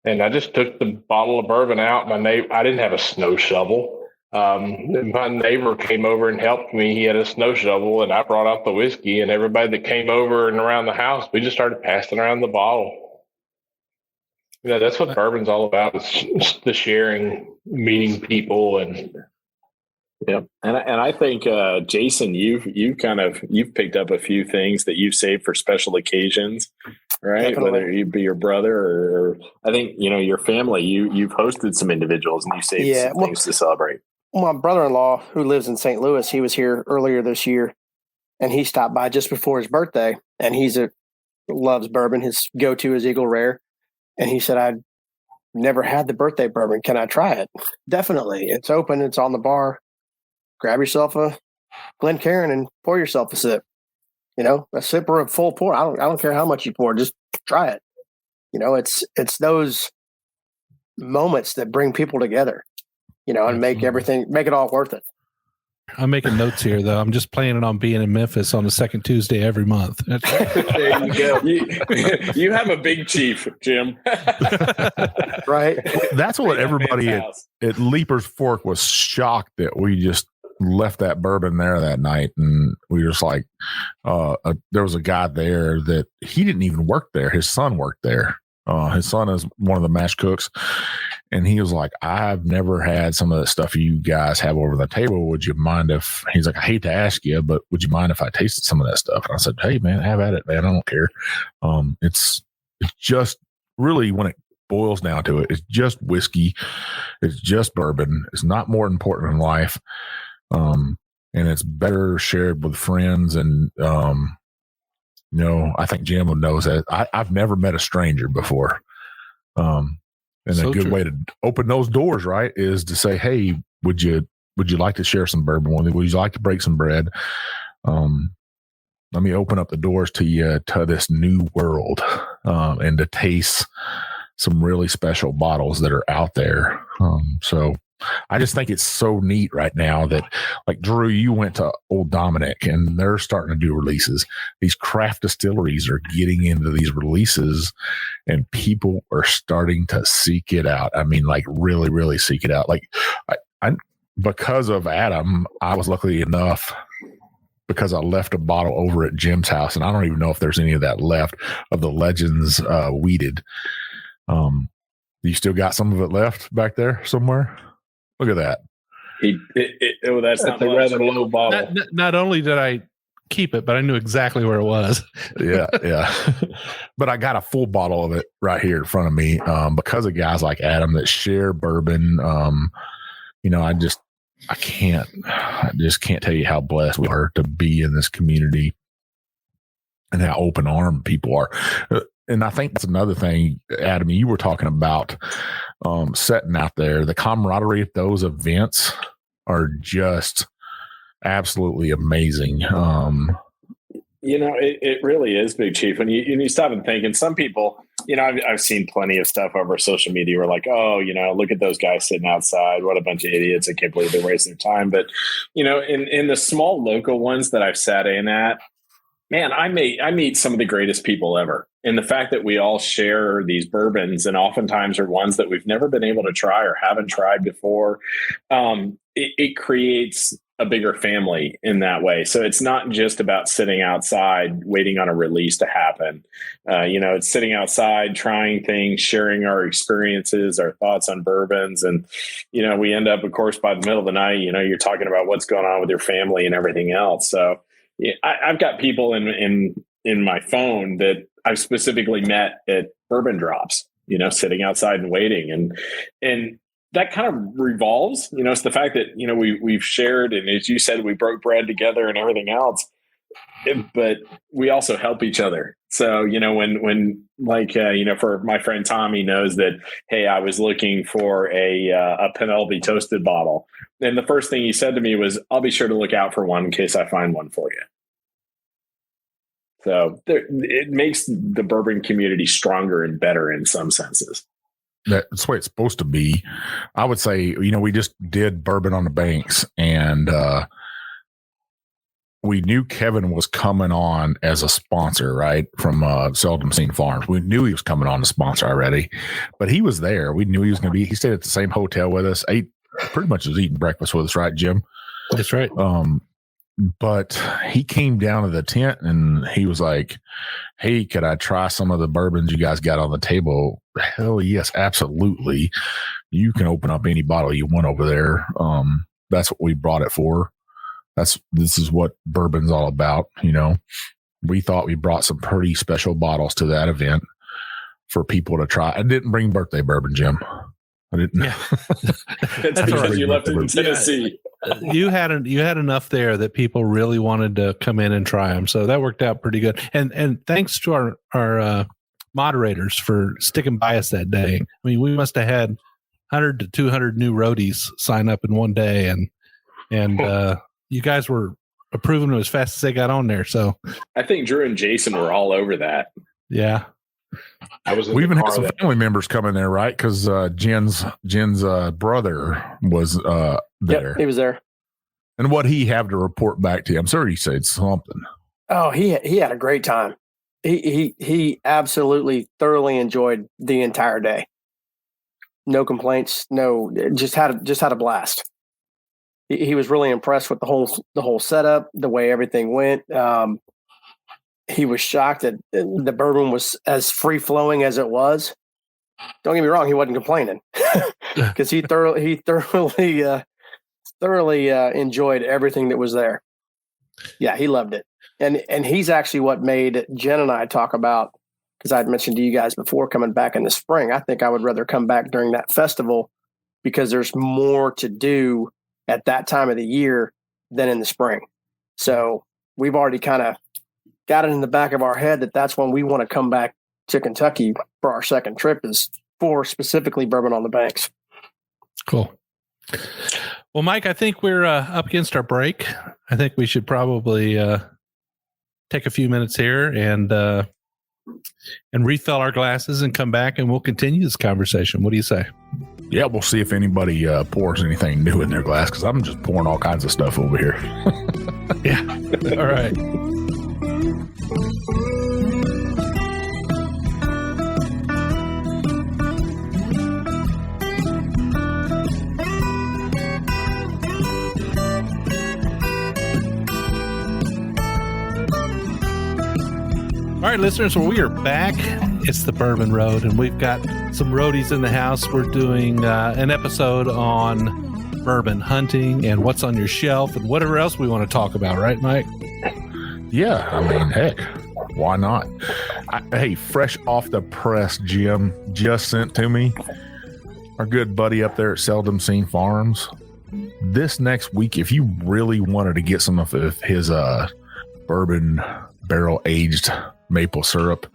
and I just took the bottle of bourbon out. I didn't have a snow shovel. My neighbor came over and helped me. He had a snow shovel, and I brought out the whiskey, and everybody that came over and around the house, we just started passing around the bottle. That's what bourbon's all about, is the sharing, meeting people. And I think Jason, you've picked up a few things that you've saved for special occasions, right? Definitely. Whether you be your brother or I think your family, you've hosted some individuals and you saved some things to celebrate. My brother-in-law, who lives in St. Louis, he was here earlier this year, and he stopped by just before his birthday. And loves bourbon. His go-to is Eagle Rare, and he said, "I'd never had the birthday bourbon. Can I try it?" Definitely. It's open. It's on the bar. Grab yourself a Glencairn and pour yourself a sip. A sip or a full pour. I don't care how much you pour. Just try it. It's those moments that bring people together. And make it all worth it. I'm making notes here, though. I'm just planning on being in Memphis on the second Tuesday every month. There you go. You have a big chief, Jim. Right. That's what everybody at Leapers Fork was shocked that we just left that bourbon there that night. And we were just like, there was a guy there that he didn't even work there. His son worked there. His son is one of the mash cooks. And he was like, "I've never had some of the stuff you guys have over the table. Would you mind if," he's like, "I hate to ask you, but would you mind if I tasted some of that stuff?" And I said, "Hey man, have at it, man. I don't care." It's just really, when it boils down to it, it's just whiskey. It's just bourbon. It's not more important in life. And it's better shared with friends. And, I think Jim knows that I've never met a stranger before. And so a good way to open those doors, right, is to say, "Hey, would you like to share some bourbon with me? Would you like to break some bread? Let me open up the doors to you to this new world, and to taste some really special bottles that are out there." So I just think it's so neat right now that, like, Drew, you went to Old Dominic and they're starting to do releases. These craft distilleries are getting into these releases and people are starting to seek it out. I mean, like, really, really seek it out. Like, I because of Adam, I was lucky enough, because I left a bottle over at Jim's house, and I don't even know if there's any of that left of the Legends weeded. You still got some of it left back there somewhere? Look at that. That's a rather low bottle. Not only did I keep it, but I knew exactly where it was. Yeah. But I got a full bottle of it right here in front of me, because of guys like Adam that share bourbon. I just can't tell you how blessed we are to be in this community and how open armed people are. And I think that's another thing, Adam, you were talking about, setting out there. The camaraderie at those events are just absolutely amazing. It really is, Big Chief. When you stop and think, and some people, I've seen plenty of stuff over social media where like, oh, look at those guys sitting outside. What a bunch of idiots. I can't believe they're wasting their time. But, in the small local ones that I've sat in at, man, I meet some of the greatest people ever. And the fact that we all share these bourbons and oftentimes are ones that we've never been able to try or haven't tried before, it creates a bigger family in that way. So it's not just about sitting outside waiting on a release to happen. It's sitting outside, trying things, sharing our experiences, our thoughts on bourbons. And, we end up, of course, by the middle of the night, you're talking about what's going on with your family and everything else. So yeah, I've got people in my phone that I've specifically met at bourbon drops, sitting outside and waiting. And that kind of revolves, it's the fact that, we've shared, and as you said, we broke bread together and everything else, but we also help each other. So, when for my friend Tommy knows that, hey, I was looking for a Penelope toasted bottle. And the first thing he said to me was, I'll be sure to look out for one in case I find one for you. So it makes the bourbon community stronger and better in some senses. That's the way it's supposed to be. I would say, we just did Bourbon on the Banks, and we knew Kevin was coming on as a sponsor, right? From Seldom Seen Farms. We knew he was coming on to sponsor already, but he was there. We knew he was going to be. He stayed at the same hotel with us. Pretty much was eating breakfast with us, right, Jim? That's right. But he came down to the tent and he was like, hey, could I try some of the bourbons you guys got on the table? Hell yes, absolutely. You can open up any bottle you want over there. That's what we brought it for. This is what bourbon's all about. We thought we brought some pretty special bottles to that event for people to try. I didn't bring birthday bourbon, Jim. I didn't. Yeah. That's because you left it in Tennessee. You had enough there that people really wanted to come in and try them, so that worked out pretty good. And thanks to our moderators for sticking by us that day. I mean, we must have had 100 to 200 new roadies sign up in one day, and you guys were approving them as fast as they got on there. So I think Drew and Jason were all over that. Yeah. We even had some family members come in there, right? Because Jen's brother was there. Yep, he was there. And what he have to report back to you? I'm sure he said something. Oh, he had a great time. He absolutely thoroughly enjoyed the entire day. No complaints. No, just had a blast. He was really impressed with the whole setup, the way everything went. He was shocked that the bourbon was as free flowing as it was. Don't get me wrong; he wasn't complaining because he thoroughly enjoyed everything that was there. Yeah, he loved it, and he's actually what made Jen and I talk about, because I'd mentioned to you guys before coming back in the spring. I think I would rather come back during that festival because there's more to do at that time of the year than in the spring. So we've already kind of got it in the back of our head that that's when we want to come back to Kentucky for our second trip, is for specifically Bourbon on the Banks. Cool. Well, Mike, I think we're up against our break. I think we should probably take a few minutes here and refill our glasses and come back, and we'll continue this conversation. What do you say? Yeah, we'll see if anybody pours anything new in their glass, because I'm just pouring all kinds of stuff over here. Yeah. All right. All right, listeners, well, we are back. It's the Bourbon Road, and we've got some roadies in the house. We're doing an episode on bourbon hunting and what's on your shelf and whatever else we want to talk about, right, Mike? Yeah, I mean, heck, why not? Hey, fresh off the press, Jim just sent to me, our good buddy up there at Seldom Seen Farms. This next week, if you really wanted to get some of his bourbon barrel aged maple syrup,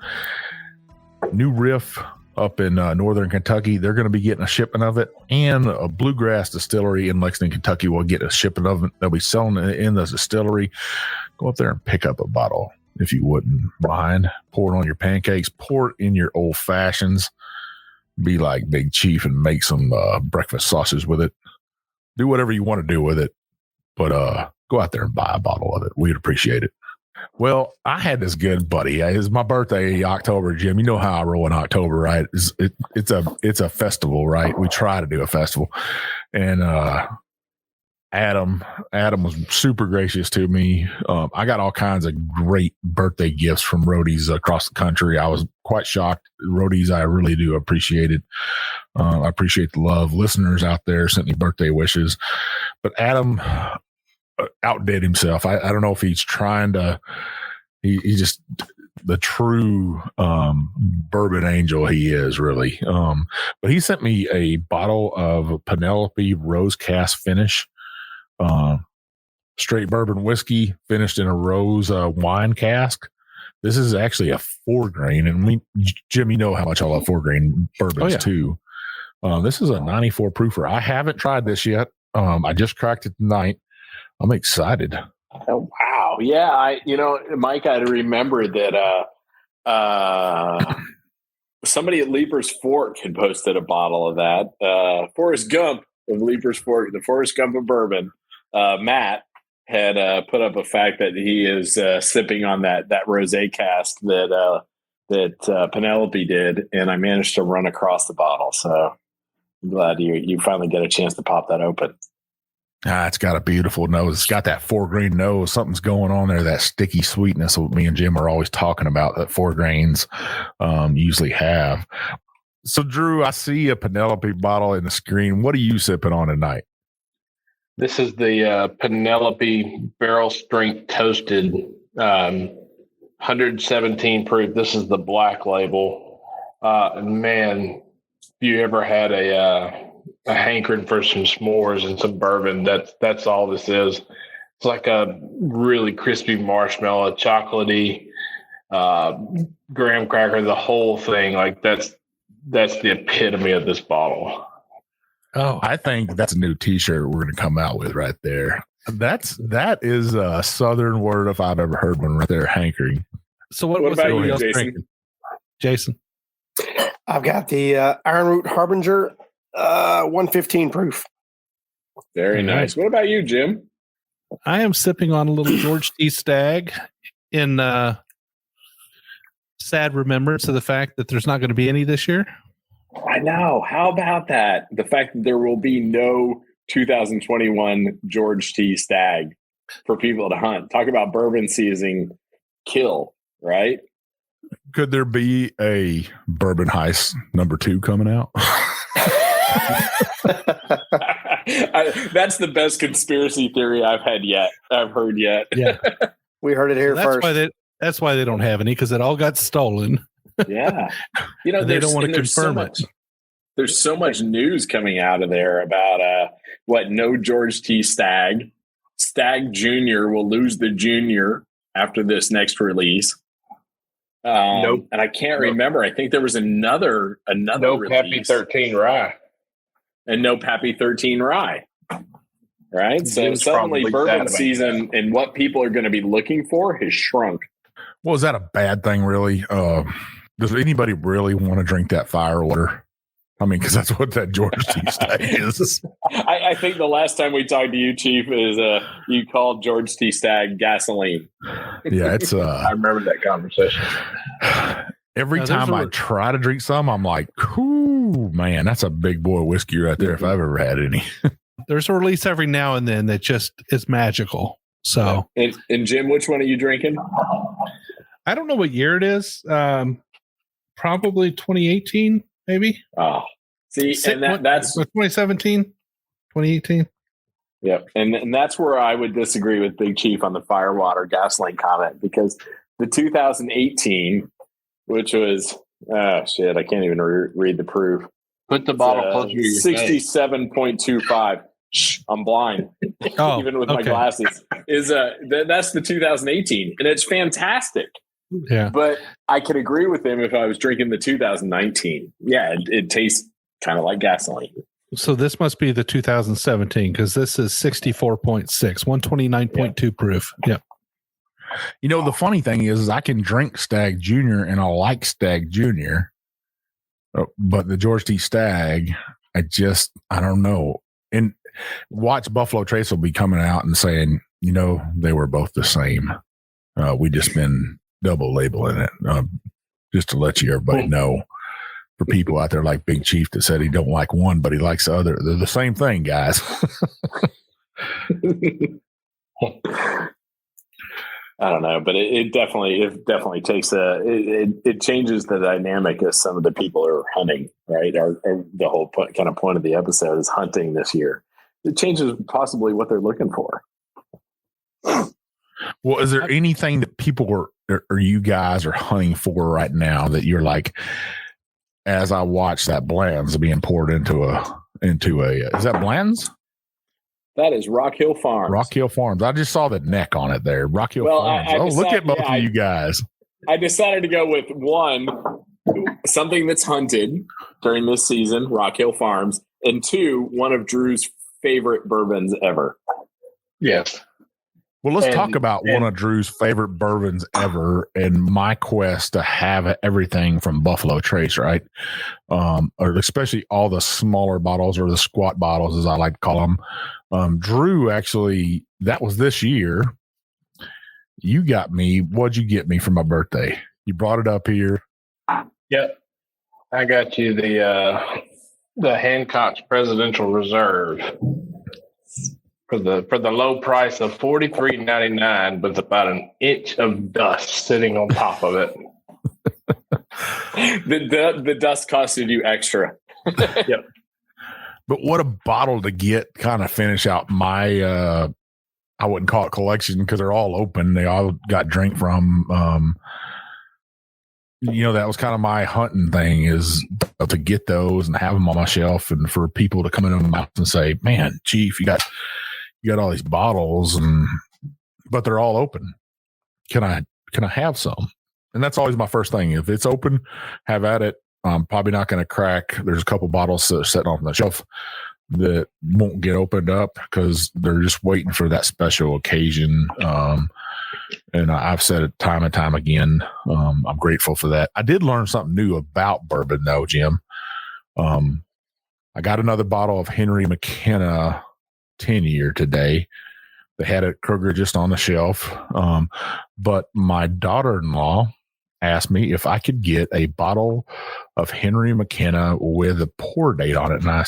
new riff up in northern Kentucky. They're going to be getting a shipment of it, and a Bluegrass Distillery in Lexington, Kentucky will get a shipment of it. They'll be selling it in the distillery. Go up there and pick up a bottle if you wouldn't mind. Pour it on your pancakes. Pour it in your old fashions. Be like Big Chief and make some breakfast sausages with it. Do whatever you want to do with it, but go out there and buy a bottle of it. We'd appreciate it. Well, I had this good buddy. It's my birthday, October, Jim. You know how I roll in October, right? It's a festival, right? We try to do a festival, and Adam was super gracious to me. I got all kinds of great birthday gifts from Roadies across the country. I was quite shocked. Roadies, I really do appreciate it. I appreciate the love. Listeners out there sent me birthday wishes, but Adam outdid himself. I don't know if he's trying to. He just the true bourbon angel he is, really. But he sent me a bottle of Penelope Rose Cask Finish. Straight bourbon whiskey finished in a rose wine cask. This is actually a 4-grain, and Jim, you know how much I love 4-grain bourbons too. This is a 94 proofer. I haven't tried this yet. I just cracked it tonight. I'm excited. Oh, wow. Yeah. Mike, I remember that somebody at Leaper's Fork had posted a bottle of that. Forrest Gump of Leaper's Fork, the Forrest Gump of bourbon. Matt had put up a fact that he is sipping on that rosé cask that Penelope did, and I managed to run across the bottle. So I'm glad you finally get a chance to pop that open. It's got a beautiful nose. It's got that 4-grain nose. Something's going on there. That sticky sweetness that me and Jim are always talking about that 4 grains usually have. So, Drew, I see a Penelope bottle in the screen. What are you sipping on tonight? This is the Penelope Barrel Strength Toasted, 117 proof. This is the black label. Man, if you ever had a hankering for some s'mores and some bourbon, that's all this is. It's like a really crispy marshmallow, chocolatey, graham cracker, the whole thing. Like that's the epitome of this bottle. Oh, I think that's a new T-shirt we're going to come out with right there. That is a Southern word if I've ever heard one right there, hankering. So what about you, Jason? Drinking? Jason? I've got the Ironroot Harbinger 115 proof. Very nice. What about you, Jim? I am sipping on a little George T. Stagg in sad remembrance of the fact that there's not going to be any this year. I know. How about that? The fact that there will be no 2021 George T. Stagg for people to hunt. Talk about bourbon season kill, right? Could there be a Bourbon Heist #2 coming out? That's the best conspiracy theory I've heard yet. Yeah, we heard it here first. That's why they don't have any, because it all got stolen. Yeah, they don't want to confirm it. There's so much news coming out of there about no George T. Stagg. Stagg Jr. will lose the junior after this next release. Nope. And I can't remember. I think there was another no release. Pappy 13 Rye. And no Pappy 13 Rye. Right? So suddenly bourbon season and what people are going to be looking for has shrunk. Well, is that a bad thing, really? Does anybody really want to drink that fire water? I mean, because that's what that George T. Stagg is. I think the last time we talked to you, Chief, is you called George T. Stagg gasoline. Yeah, it's. I remember that conversation. Every time I try to drink some, I'm like, "Ooh, man, that's a big boy whiskey right there." If I've ever had any. There's a release every now and then that just is magical. So, and Jim, which one are you drinking? I don't know what year it is. Probably 2018, maybe. Oh, see, and that's 2017, 2018. Yep, and that's where I would disagree with Big Chief on the firewater gasoline comment, because the 2018, which was I can't even read the proof. Put the bottle closer to your face. 67.25. I'm blind, even with my glasses. That's the 2018, and it's fantastic. Yeah. But I could agree with him if I was drinking the 2019. Yeah, it tastes kind of like gasoline. So this must be the 2017 because this is 64.6, 129.2 proof. Yep. You know, the funny thing is I can drink Stag Junior and I like Stag Junior, but the George T. Stag, I don't know. And watch Buffalo Trace will be coming out and saying, you know, they were both the same. We just been double labeling it, just to let everybody know. For people out there like Big Chief that said he don't like one, but he likes the other. They're the same thing, guys. I don't know, but it definitely takes it changes the dynamic as some of the people are hunting, right? Or the whole point of the episode is hunting this year. It changes possibly what they're looking for. Well, is there anything that people or you guys are hunting for right now that you're like, as I watch that Bland's being poured into a is that Bland's? That is Rock Hill Farms. Rock Hill Farms. I just saw the neck on it there. Rock Hill Farms. Look at both of you guys. I decided to go with one, something that's hunted during this season, Rock Hill Farms, and two, one of Drew's favorite bourbons ever. Yes. Well, let's talk about one of Drew's favorite bourbons ever and my quest to have everything from Buffalo Trace, right? Or especially all the smaller bottles or the squat bottles, as I like to call them. Drew, actually, that was this year. You got me. What'd you get me for my birthday? You brought it up here. Yep. I got you the Hancock's Presidential Reserve. For the low price of $43.99 with about an inch of dust sitting on top of it. The dust costed you extra. Yep. But what a bottle to get, kind of finish out my I wouldn't call it collection because they're all open. They all got drink from. That was kind of my hunting thing, is to get those and have them on my shelf, and for people to come in my house and say, "Man, Chief, you got all these bottles, but they're all open. Can I have some?" And that's always my first thing. If it's open, have at it. I'm probably not going to crack. There's a couple bottles that are sitting on the shelf that won't get opened up because they're just waiting for that special occasion. And I've said it time and time again. I'm grateful for that. I did learn something new about bourbon, though, Jim. I got another bottle of Henry McKenna 10-year today. They had it at Kroger just on the shelf. But my daughter-in-law asked me if I could get a bottle of Henry McKenna with a pour date on it. And I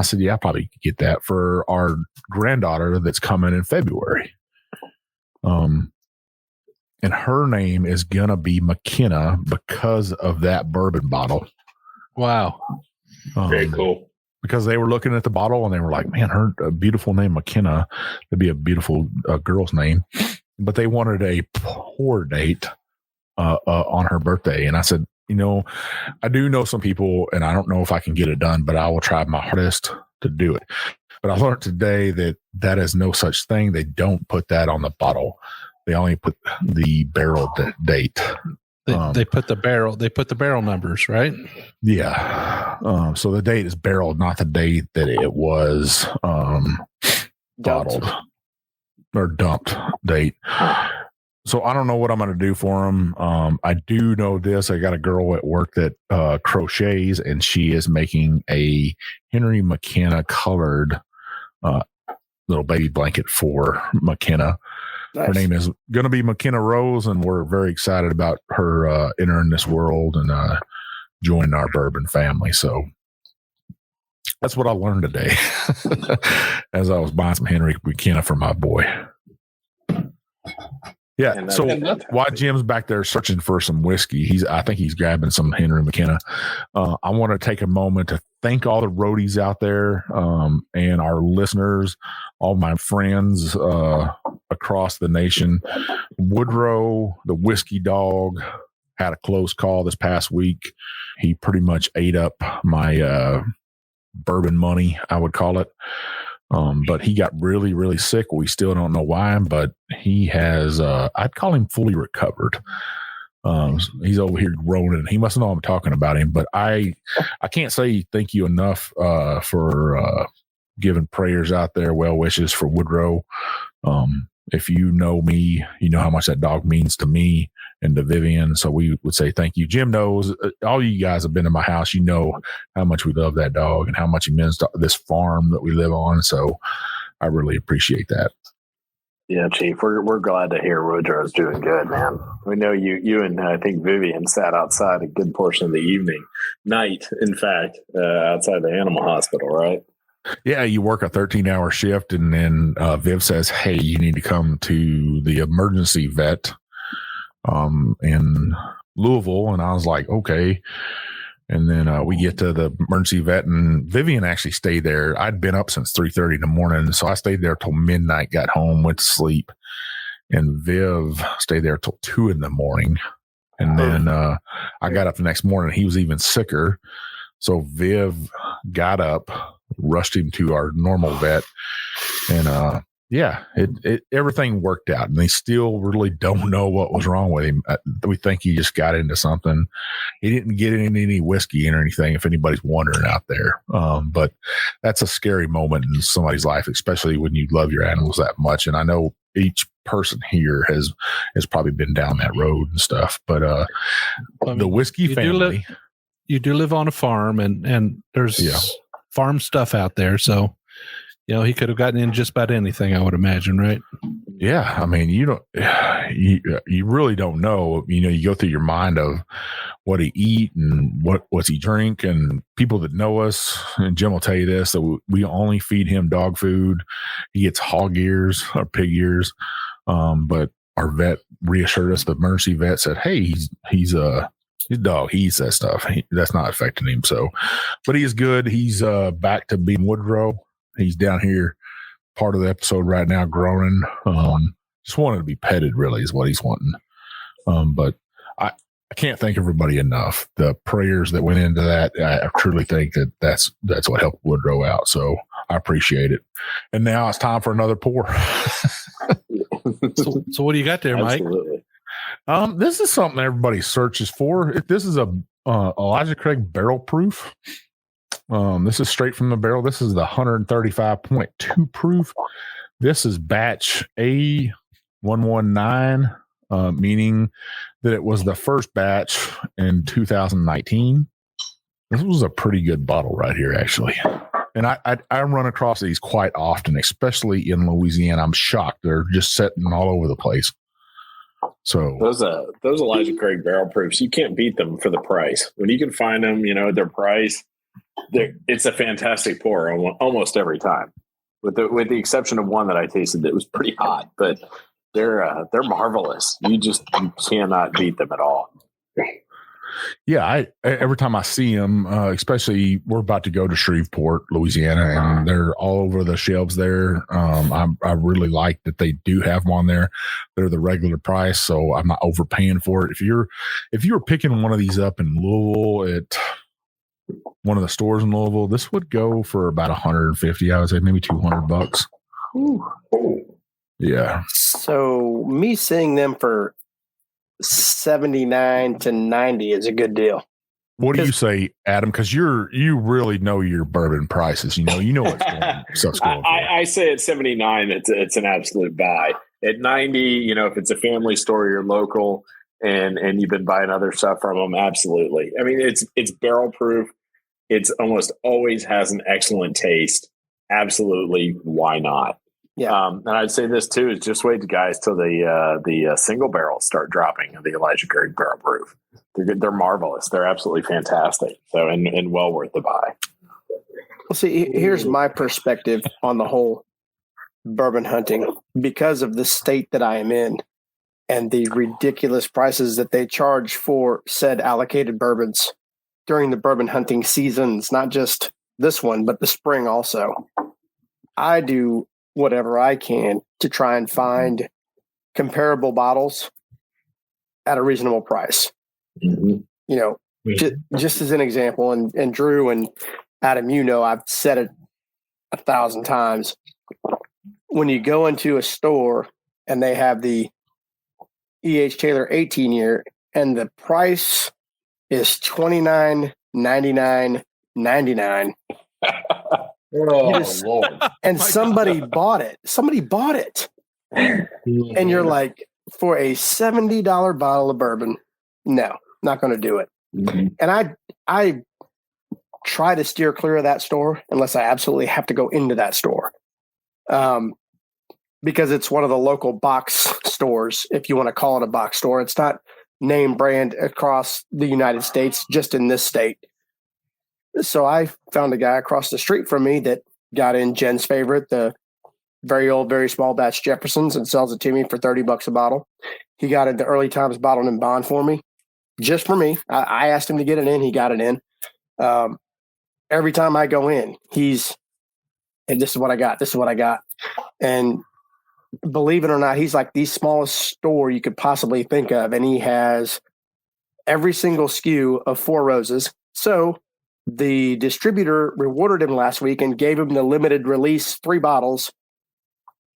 said, yeah, I probably could get that for our granddaughter that's coming in February. And her name is going to be McKenna because of that bourbon bottle. Wow. Very cool. Because they were looking at the bottle and they were like, man, her beautiful name, McKenna, would be a beautiful girl's name. But they wanted a pour date on her birthday. And I said, I do know some people, and I don't know if I can get it done, but I will try my hardest to do it. But I learned today that is no such thing. They don't put that on the bottle. They only put the barrel date. They put the barrel numbers, right? Yeah. So the date is barreled, not the date that it was bottled or dumped date. So I don't know what I'm going to do for them. I do know this. I got a girl at work that crochets, and she is making a Henry McKenna colored little baby blanket for McKenna. Nice. Her name is going to be McKenna Rose, and we're very excited about her entering this world and joining our bourbon family. So that's what I learned today as I was buying some Henry McKenna for my boy. Yeah. So while Jim's back there searching for some whiskey, I think he's grabbing some Henry McKenna. I want to take a moment to thank all the roadies out there and our listeners, all my friends across the nation. Woodrow, the whiskey dog, had a close call this past week. He pretty much ate up my bourbon money, I would call it. But he got really, really sick. We still don't know why, but he has, I'd call him fully recovered. He's over here groaning. He must know I'm talking about him, but I can't say thank you enough for giving prayers out there, well wishes for Woodrow. If you know me, you know how much that dog means to me and to Vivian. So we would say thank you. Jim knows, all you guys have been in my house. You know how much we love that dog and how much he means to this farm that we live on. So I really appreciate that. Yeah, Chief, we're glad to hear Woodrow's doing good, man. We know you and I think Vivian sat outside a good portion of the night, in fact, outside the animal hospital, right? Yeah, you work a 13-hour shift, and then Viv says, hey, you need to come to the emergency vet in Louisville. And I was like, okay. And then we get to the emergency vet, and Vivian actually stayed there. I'd been up since 3:30 in the morning, so I stayed there till midnight, got home, went to sleep. And Viv stayed there till 2 in the morning. And then I got up the next morning. He was even sicker. So Viv got up, rushed him to our normal vet, and it everything worked out. And they still really don't know what was wrong with him. We think he just got into something. He didn't get into any whiskey or anything, if anybody's wondering out there. But that's a scary moment in somebody's life, especially when you love your animals that much. And I know each person here has probably been down that road and stuff. But the whiskey family. You do live on a farm, and there's farm stuff out there. So, he could have gotten in just about anything, I would imagine, right? Yeah. I mean, you really don't know. You go through your mind of what he eat and what's he drink, and people that know us, and Jim will tell you this, that we only feed him dog food. He gets hog ears or pig ears. But our vet reassured us, the emergency vet said, hey, he's his dog, he eats that stuff. That's not affecting him. So, but he is good. He's back to being Woodrow. He's down here, part of the episode right now, groaning. Just wanted to be petted, really, is what he's wanting. But I can't thank everybody enough. The prayers that went into that, I truly think that's what helped Woodrow out. So I appreciate it. And now it's time for another pour. So what do you got there, Mike? Absolutely. This is something everybody searches for. This is a Elijah Craig barrel proof. This is straight from the barrel. This is the 135.2 proof. This is batch A119, meaning that it was the first batch in 2019. This was a pretty good bottle right here, actually. And I run across these quite often, especially in Louisiana. I'm shocked. They're just sitting all over the place. So those Elijah Craig barrel proofs, you can't beat them for the price. When you can find them, at their price, it's a fantastic pour almost every time. With the exception of one that I tasted that was pretty hot, but they're marvelous. You cannot beat them at all. Yeah, every time I see them, especially we're about to go to Shreveport, Louisiana, and they're all over the shelves there. I really like that they do have them on there. They're the regular price, so I'm not overpaying for it. If you're picking one of these up in Louisville at one of the stores in Louisville, this would go for about $150. I would say maybe $200. Yeah. So me seeing them for 79 to 90 is a good deal. What do you say, Adam? Because you really know your bourbon prices. You know what's stuff's going. I say at 79, it's an absolute buy. At 90, if it's a family store, you're local, and you've been buying other stuff from them, absolutely. I mean, it's barrel proof. It's almost always has an excellent taste. Absolutely, why not? Yeah. And I'd say this too is just wait, guys, till the single barrels start dropping of the Elijah Craig barrel proof. They're marvelous. They're absolutely fantastic. So and well worth the buy. Well, see, here's my perspective on the whole bourbon hunting because of the state that I am in and the ridiculous prices that they charge for said allocated bourbons during the bourbon hunting seasons, not just this one, but the spring also. I do whatever I can to try and find comparable bottles at a reasonable price. Mm-hmm. Just as an example, and Drew and Adam, I've said it 1,000 times. When you go into a store and they have the E.H. Taylor 18 year and the price is $29.99.99. Lord. And somebody bought it. Somebody bought it. And you're like, for a $70 bottle of bourbon, no, not going to do it. And I try to steer clear of that store unless I absolutely have to go into that store. Because it's one of the local box stores, if you want to call it a box store. It's not name brand across the United States, just in this state. So I found a guy across the street from me that got in Jen's favorite, the very old, very small batch Jeffersons, and sells it to me for $30 a bottle. He got it the early times bottled in bond for me, just for me. I asked him to get it in. He got it in. Every time I go in, hey, this is what I got. This is what I got. And believe it or not, he's like the smallest store you could possibly think of. And he has every single SKU of Four Roses. So the distributor rewarded him last week and gave him the limited release 3 bottles.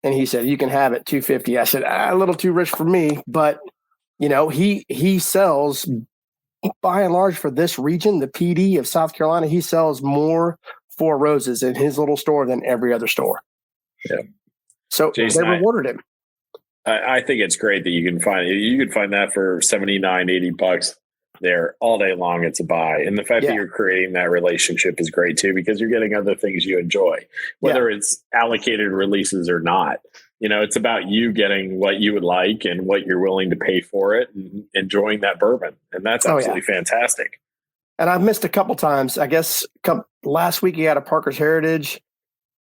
And he said, you can have it $250. I said, a little too rich for me. But, you know, he sells, by and large, for this region, the PD of South Carolina, he sells more Four Roses in his little store than every other store. Yeah. So Jason, they rewarded him. I think it's great that you can find that for $79-$80 there all day long. It's a buy. And the fact that you're creating that relationship is great too, because you're getting other things you enjoy, whether it's allocated releases or not. You know, it's about you getting what you would like and what you're willing to pay for it and enjoying that bourbon. And that's absolutely fantastic. And I've missed a couple times. I guess last week he had a Parker's Heritage,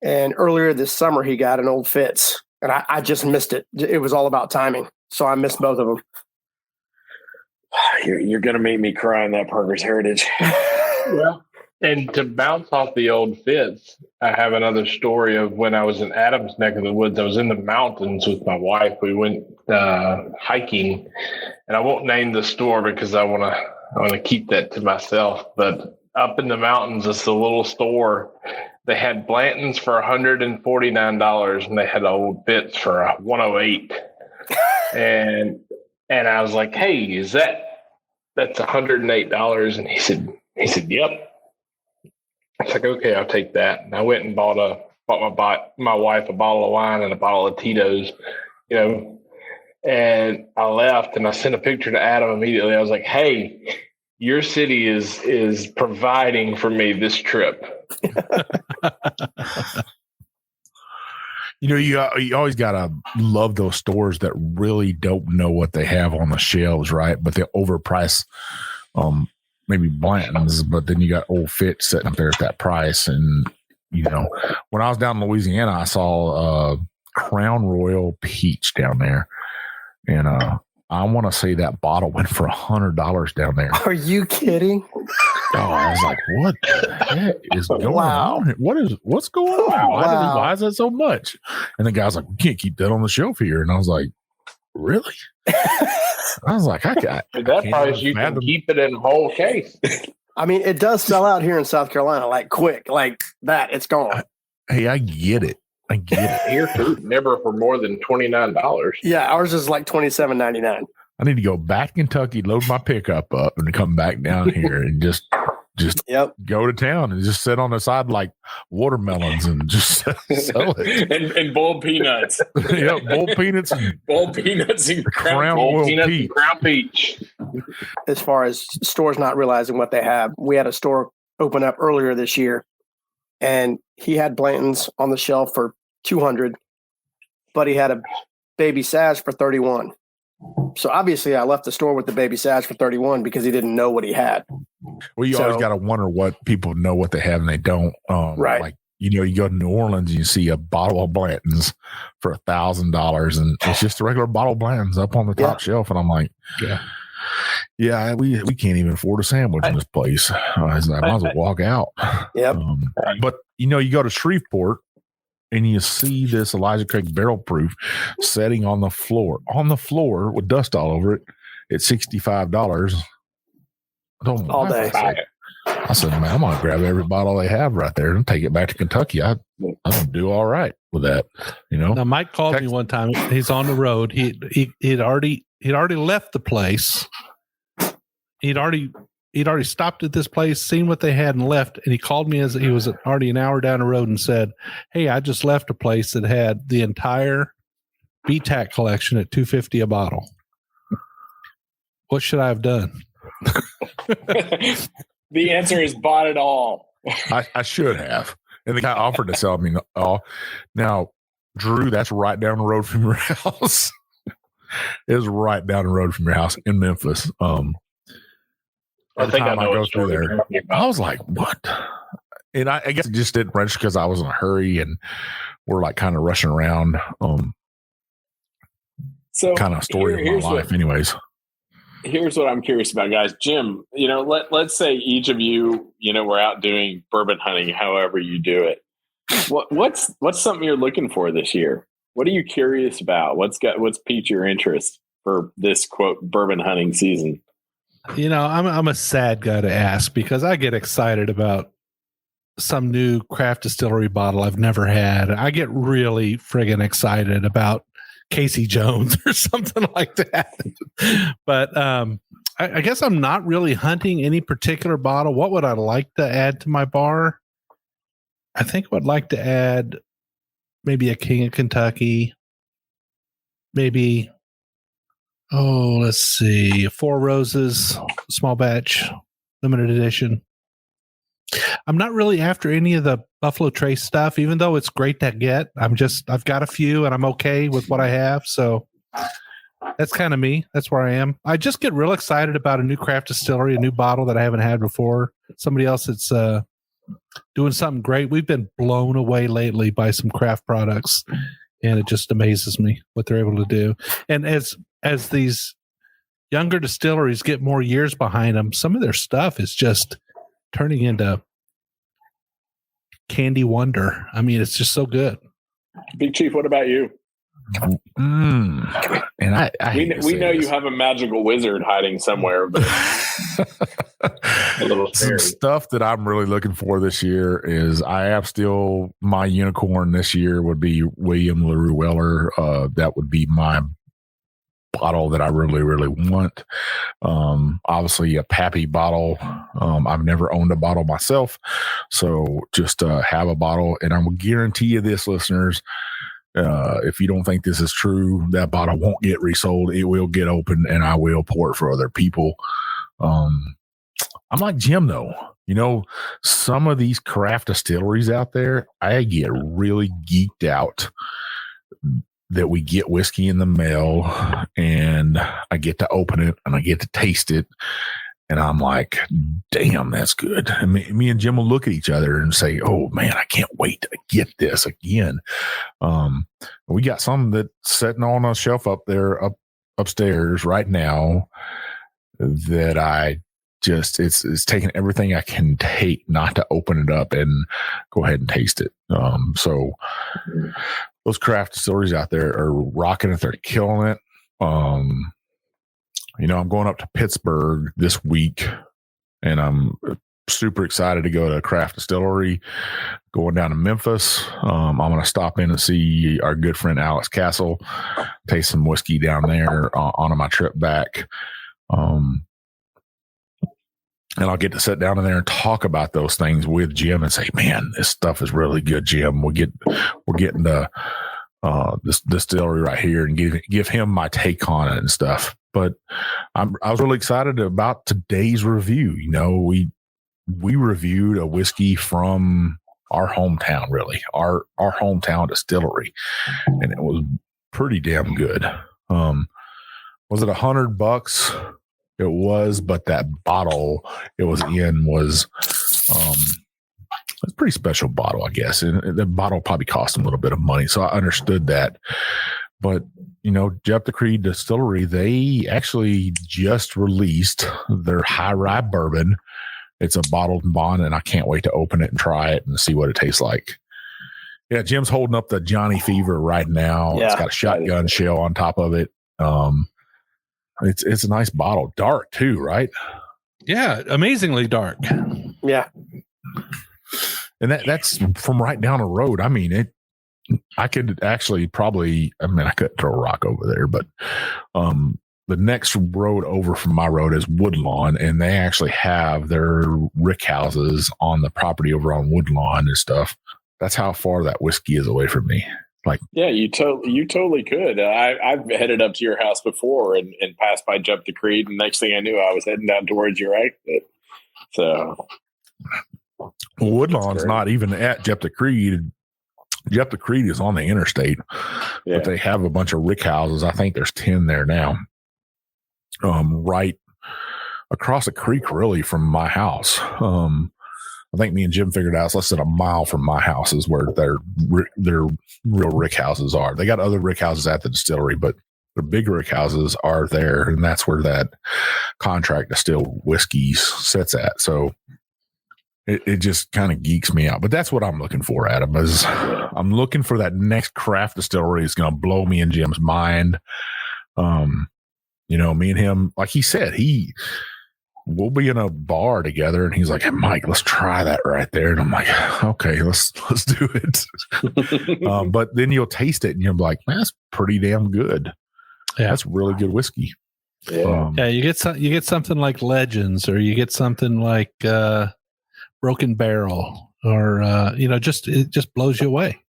and earlier this summer he got an Old Fitz. And I just missed it. It was all about timing. So I missed both of them. You're going to make me cry on that Parker's Heritage. Yeah. And to bounce off the Old Fitz, I have another story of when I was in Adams' neck of the woods. I was in the mountains with my wife. We went hiking, and I won't name the store because I want to keep that to myself. But up in the mountains, it's a little store. They had Blanton's for $149, and they had Old Fitz for $108. and I was like, "Hey, that's $108?" And he said, "Yep." I was like, "Okay, I'll take that." And I went and bought my wife a bottle of wine and a bottle of Tito's, you know. And I left, and I sent a picture to Adam immediately. I was like, "Hey, your city is providing for me this trip." You know, you always gotta love those stores that really don't know what they have on the shelves, right? But they overprice maybe Blanton's, but then you got Old Fitz sitting up there at that price. And you know, when I was down in Louisiana, I saw Crown Royal Peach down there, and I want to say that bottle went for $100 down there. Are you kidding? Oh, I was like, what the heck is going on? What's going on? Why is that so much? And the guy's like, we can't keep that on the shelf here. And I was like, really? I was like, at that price, you can keep it in a whole case. I mean, it does sell out here in South Carolina, like quick, like that. It's gone. Hey, I get it. Here, food never for more than $29. Yeah, ours is like $27.99. I need to go back to Kentucky, load my pickup up, and come back down here and just go to town and just sit on the side like watermelons and just sell it. and boiled peanuts. Yeah, boiled peanuts. Boiled peanuts and Crown Royal Peach. Crown Peach. As far as stores not realizing what they have, we had a store open up earlier this year, and he had Blanton's on the shelf for $200, but he had a Baby Saz for $31. So obviously I left the store with the Baby Saz for $31 because he didn't know what he had. Well, you always got to wonder what people know what they have and they don't. Right. Like, you know, you go to New Orleans and you see a bottle of Blanton's for $1,000 and it's just a regular bottle of Blanton's up on the top shelf. And I'm like, yeah, we can't even afford a sandwich in this place. I might as well walk out. Yep. But, you know, you go to Shreveport and you see this Elijah Craig barrel proof setting on the floor with dust all over it at $65. I don't know all day. I said, man, I'm gonna grab every bottle they have right there and take it back to Kentucky. I'm gonna do all right with that, you know. Now, Mike called me one time. He's on the road. He'd already left the place. He'd already stopped at this place, seen what they had, and left. And he called me as he was already an hour down the road and said, "Hey, I just left a place that had the entire BTAC collection at $2.50 a bottle. What should I have done?" The answer is bought it all. I should have. And the guy offered to sell me all. Now, Drew, that's right down the road from your house. It is right down the road from your house in Memphis. I think I know go through there. I was like, what? And I guess it just didn't register because I was in a hurry and we're like kind of rushing around. So kind of story of my life, anyways. Here's what I'm curious about, guys. Jim, let's say each of you, we're out doing bourbon hunting, however you do it. What's something you're looking for this year? What are you curious about? What's piqued your interest for this quote bourbon hunting season? I'm a sad guy to ask because I get excited about some new craft distillery bottle I've never had. I get really friggin' excited about Casey Jones or something like that. But I guess I'm not really hunting any particular bottle. What would I like to add to my bar? I think I would like to add maybe a King of Kentucky. Maybe, let's see, Four Roses, small batch, limited edition. I'm not really after any of the Buffalo Trace stuff, even though it's great to get. I've got a few and I'm okay with what I have. So that's kind of me. That's where I am. I just get real excited about a new craft distillery, a new bottle that I haven't had before. Somebody else that's doing something great. We've been blown away lately by some craft products, and it just amazes me what they're able to do. And as these younger distilleries get more years behind them, some of their stuff is just turning into candy wonder. I mean, it's just so good. Big Chief, what about you? And we know you have a magical wizard hiding somewhere. But some stuff that I'm really looking for this year is I have still my unicorn this year would be William LaRue Weller. That would be my bottle that I really, really want. Obviously a Pappy bottle. I've never owned a bottle myself. So just have a bottle, and I will guarantee you this, listeners, if you don't think this is true, that bottle won't get resold. It will get opened, and I will pour it for other people. I'm like Jim, though. Some of these craft distilleries out there, I get really geeked out that we get whiskey in the mail and I get to open it and I get to taste it. And I'm like, damn, that's good. And me and Jim will look at each other and say, oh man, I can't wait to get this again. We got some that's sitting on a shelf up there, upstairs right now that I just, it's taking everything I can take not to open it up and go ahead and taste it. So those craft distilleries out there are rocking it. They're killing it. I'm going up to Pittsburgh this week, and I'm super excited to go to a craft distillery. Going down to Memphis, I'm going to stop in and see our good friend Alex Castle, taste some whiskey down there on my trip back. And I'll get to sit down in there and talk about those things with Jim and say, man, this stuff is really good, Jim. We're getting this distillery right here and give him my take on it and stuff. But I was really excited about today's review. We reviewed a whiskey from our hometown, really, our hometown distillery, and it was pretty damn good. Was it $100? It was, but that bottle it was in was a pretty special bottle, I guess. And the bottle probably cost them a little bit of money, so I understood that. But Jeff the Creed Distillery, they actually just released their high rye bourbon. It's a bottled bond, and I can't wait to open it and try it and see what it tastes like. Yeah, Jim's holding up the Johnny Fever right now. Yeah, it's got a shotgun shell on top of it. It's a nice bottle, dark too, right? Yeah, amazingly dark. Yeah. And that's from right down the road. I mean, I could actually probably, I could throw a rock over there, but the next road over from my road is Woodlawn, and they actually have their rick houses on the property over on Woodlawn and stuff. That's how far that whiskey is away from me. Like, yeah, you totally could. I've headed up to your house before and passed by Jump the Creed, and next thing I knew, I was heading down towards your exit. So Woodlawn's not even at Jump the Creed. Jump the Creed is on the interstate, but they have a bunch of rick houses. I think there's 10 there now. Right across the creek, really, from my house. I think me and Jim figured out it's less than a mile from my house is where their real rick houses are. They got other rick houses at the distillery, but the big rick houses are there, and that's where that contract distilled whiskeys sits at. So it just kind of geeks me out. But that's what I'm looking for, Adam, is I'm looking for that next craft distillery is going to blow me and Jim's mind. Me and him, like he said, we'll be in a bar together, and he's like, "Hey, Mike, let's try that right there." And I'm like, "Okay, let's do it." But then you'll taste it, and you'll be like, "Man, that's pretty damn good. Yeah, that's really good whiskey." Yeah, you get something like Legends, or you get something like Broken Barrel, or it just blows you away.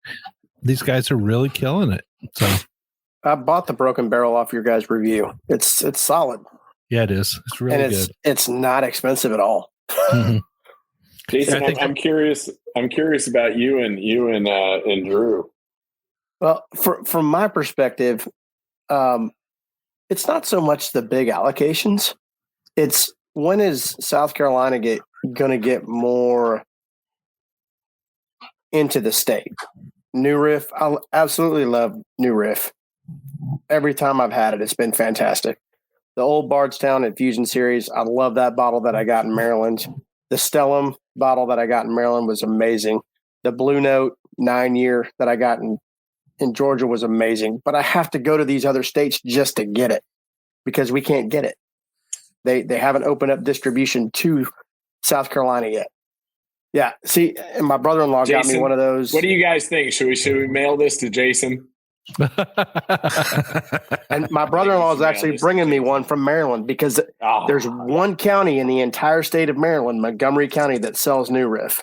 These guys are really killing it. So I bought the Broken Barrel off your guys' review. It's solid. Yeah, it is. It's really good. It's not expensive at all. Mm-hmm. Jason, I'm curious. I'm curious about you and Drew. Well, from my perspective, it's not so much the big allocations. It's when is South Carolina going to get more into the state? New Riff, I absolutely love New Riff. Every time I've had it, it's been fantastic. The Old Bardstown Infusion Series, I love that bottle that I got in Maryland. The Stellum bottle that I got in Maryland was amazing. The Blue Note 9-year that I got in Georgia was amazing. But I have to go to these other states just to get it because we can't get it. They haven't opened up distribution to South Carolina yet. Yeah, see, and my brother-in-law got me one of those. What do you guys think? Should we mail this to Jason? And my brother-in-law is actually bringing me one from Maryland because there's one county in the entire state of Maryland, Montgomery County, that sells New Riff.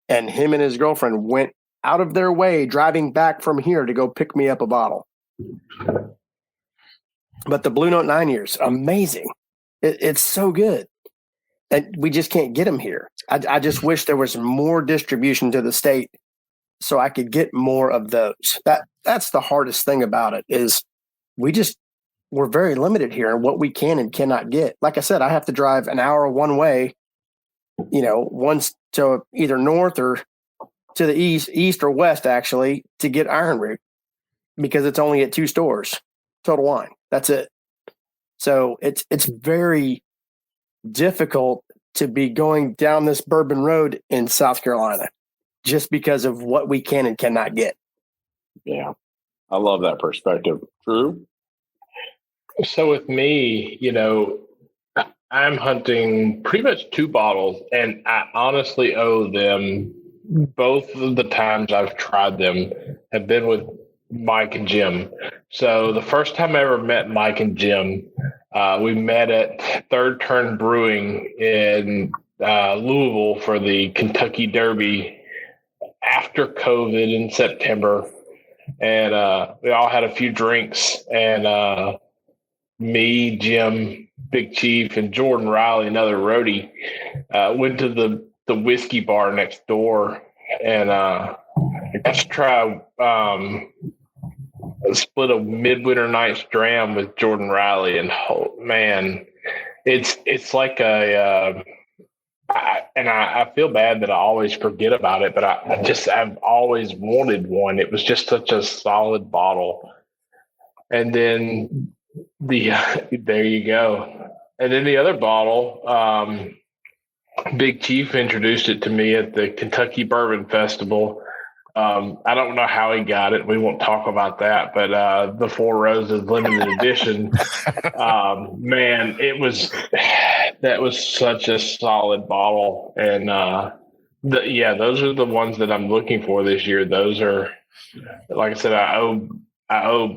And him and his girlfriend went out of their way driving back from here to go pick me up a bottle. But the Blue Note 9 years, amazing. It's so good. And we just can't get them here. I just wish there was more distribution to the state so I could get more of those. That's the hardest thing about it is we're very limited here in what we can and cannot get. Like I said, I have to drive an hour one way, once to either north or to the east or west, actually, to get Iron Root because it's only at 2 stores, Total Wine. That's it. So it's very difficult to be going down this bourbon road in South Carolina just because of what we can and cannot get. Yeah. I love that perspective. Drew? So with me, I'm hunting pretty much 2 bottles, and I honestly owe them. Both of the times I've tried them have been with Mike and Jim. So the first time I ever met Mike and Jim, we met at Third Turn Brewing in Louisville for the Kentucky Derby after COVID in September. And we all had a few drinks. And me, Jim, Big Chief, and Jordan Riley, another roadie, went to the whiskey bar next door. And I got to try split a Midwinter Nights Dram with Jordan Riley, and man, it's like I feel bad that I always forget about it, but I've always wanted one. It was just such a solid bottle. And then there you go. And then the other bottle, Big Chief introduced it to me at the Kentucky Bourbon Festival. I don't know how he got it. We won't talk about that, but the Four Roses limited edition, man, it was That was such a solid bottle, and those are the ones that I'm looking for this year. Those are, like I said, I owe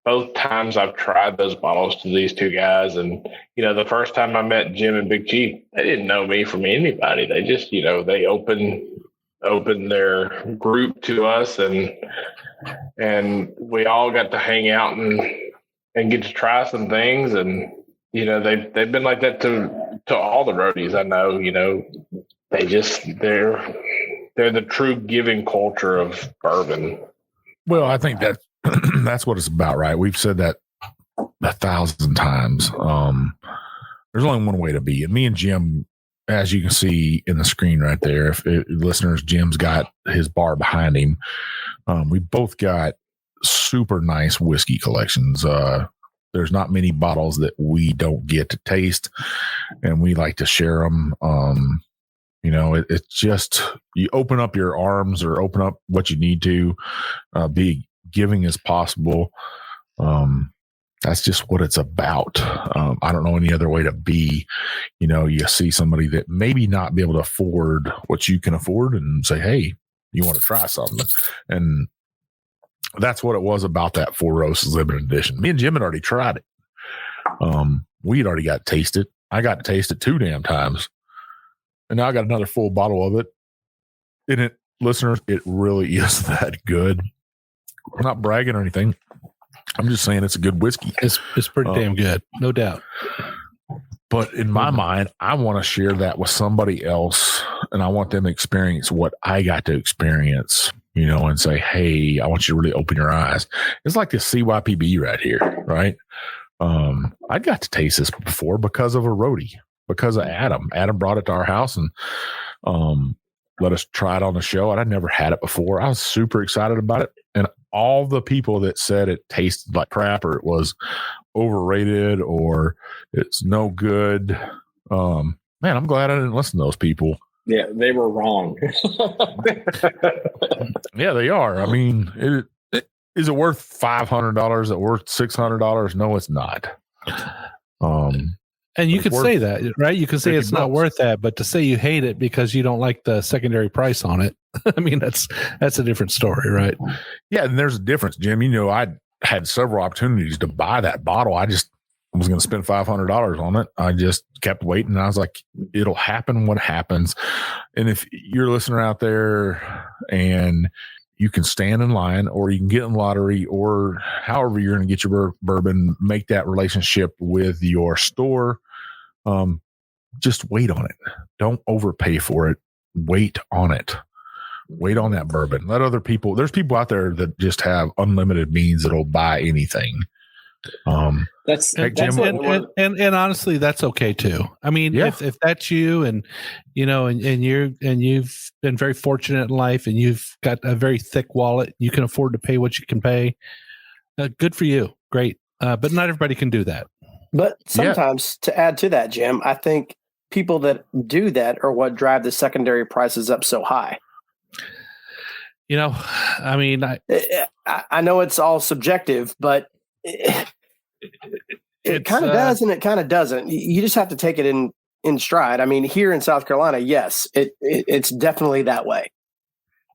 both times I've tried those bottles to these two guys, and the first time I met Jim and Big Chief, they didn't know me from anybody. They just they opened their group to us, and we all got to hang out and get to try some things, and they've been like that to all the roadies I know. They're the true giving culture of bourbon. Well, I think that that's what it's about, right? We've said that 1,000 times. There's only one way to be. And me and Jim, as you can see in the screen right there, if listeners, Jim's got his bar behind him. We both got super nice whiskey collections. There's not many bottles that we don't get to taste, and we like to share them. It's just, you open up your arms or open up what you need to, be giving as possible. That's just what it's about. I don't know any other way to be. You see somebody that maybe not be able to afford what you can afford and say, hey, you want to try something? And that's what it was about that Four Roses limited edition. Me and Jim had already tried it. We'd already got to taste it. I got to taste it 2 damn times. And now I got another full bottle of it. And it, listeners, it really is that good. I'm not bragging or anything. I'm just saying it's a good whiskey. It's pretty damn good, no doubt. But in my mind, I want to share that with somebody else, and I want them to experience what I got to experience, and say, hey, I want you to really open your eyes. It's like this CYPB right here, right? I got to taste this before because of a roadie, because of Adam. Adam brought it to our house and let us try it on the show. And I'd never had it before. I was super excited about it. And all the people that said it tasted like crap or it was overrated or it's no good, man, I'm glad I didn't listen to those people. Yeah, they were wrong. Yeah, they are. I mean, is it worth $500? Is it worth $600? No, it's not. And you could say that, right? You can say it's not worth that, but to say you hate it because you don't like the secondary price on it, I mean, that's a different story, right? Yeah, and there's a difference, Jim. I had several opportunities to buy that bottle. I just was going to spend $500 on it. I just kept waiting. I was like, it'll happen when it happens. And if you're a listener out there and you can stand in line or you can get in the lottery or however you're going to get your bourbon, make that relationship with your store. Just wait on it. Don't overpay for it. Wait on it. Wait on that bourbon. Let other people, there's people out there that just have unlimited means that'll buy anything. That's honestly, that's okay too. I mean, if that's you and you've been very fortunate in life and you've got a very thick wallet, you can afford to pay what you can pay. Good for you. Great. But not everybody can do that. But sometimes to add to that, Jim, I think people that do that are what drive the secondary prices up so high. I mean, I know it's all subjective, but it kind of does and it kind of doesn't. You just have to take it in stride. I mean, here in South Carolina, yes, it's definitely that way.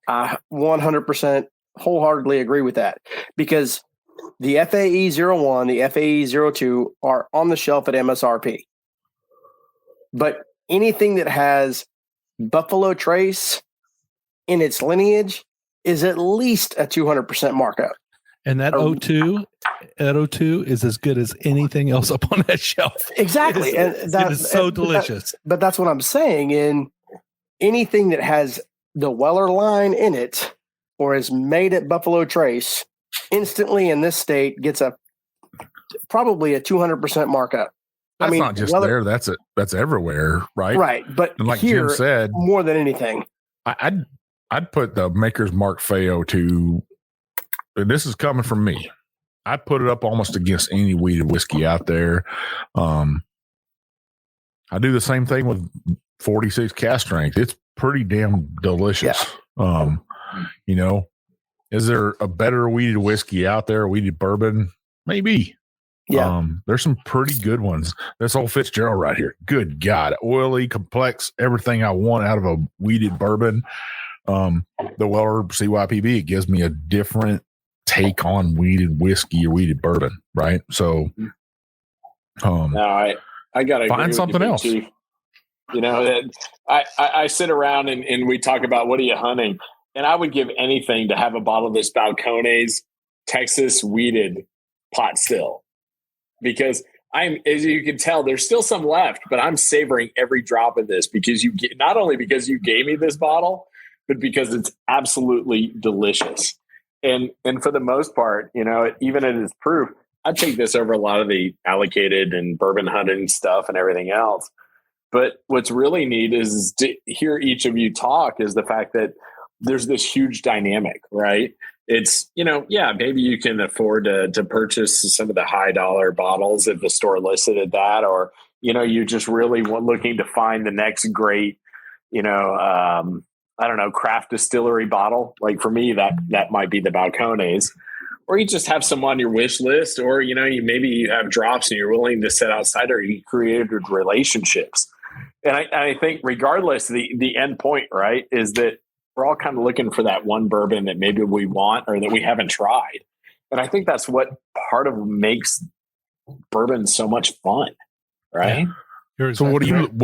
I 100% wholeheartedly agree with that because the FAE 01, the FAE 02 are on the shelf at MSRP. But anything that has Buffalo Trace in its lineage is at least a 200% markup. And that 02 is as good as anything else up on that shelf. Exactly. It is so delicious. But that's what I'm saying. In anything that has the Weller line in it or is made at Buffalo Trace, instantly in this state gets probably a 200% markup. That's not just Weller, there. That's everywhere, right? Right. But and like here, Jim said, more than anything, I'd put the Maker's Mark Feo to, and this is coming from me, I'd put it up almost against any wheated whiskey out there. I do the same thing with 46 cast strength. It's pretty damn delicious. Yeah. Is there a better wheated whiskey out there, wheated bourbon? Maybe. Yeah. There's some pretty good ones. This old Fitzgerald right here. Good God. Oily, complex, everything I want out of a weeded bourbon. The Weller CYPB, it gives me a different take on weeded whiskey or weeded bourbon, right? So no, I gotta find something else. Chief. You know, that I sit around and we talk about what are you hunting, and I would give anything to have a bottle of this Balcones Texas weeded pot still, because as you can tell, there's still some left, but I'm savoring every drop of this because not only because you gave me this bottle, but because it's absolutely delicious. And for the most part, you know, even at its proof, I'd take this over a lot of the allocated and bourbon hunting stuff and everything else. But what's really neat is to hear each of you talk is the fact that there's this huge dynamic, right? It's, you know, yeah, maybe you can afford to purchase some of the high dollar bottles if the store listed at that, or, you know, you just really looking to find the next great, you know, I don't know, craft distillery bottle. Like for me, that might be the Balcones. Or you just have some on your wish list, or, you know, maybe you have drops and you're willing to sit outside, or you created relationships. And I think regardless, the end point, right, is that we're all kind of looking for that one bourbon that maybe we want or that we haven't tried. And I think that's what part of makes bourbon so much fun, right? Yeah. So what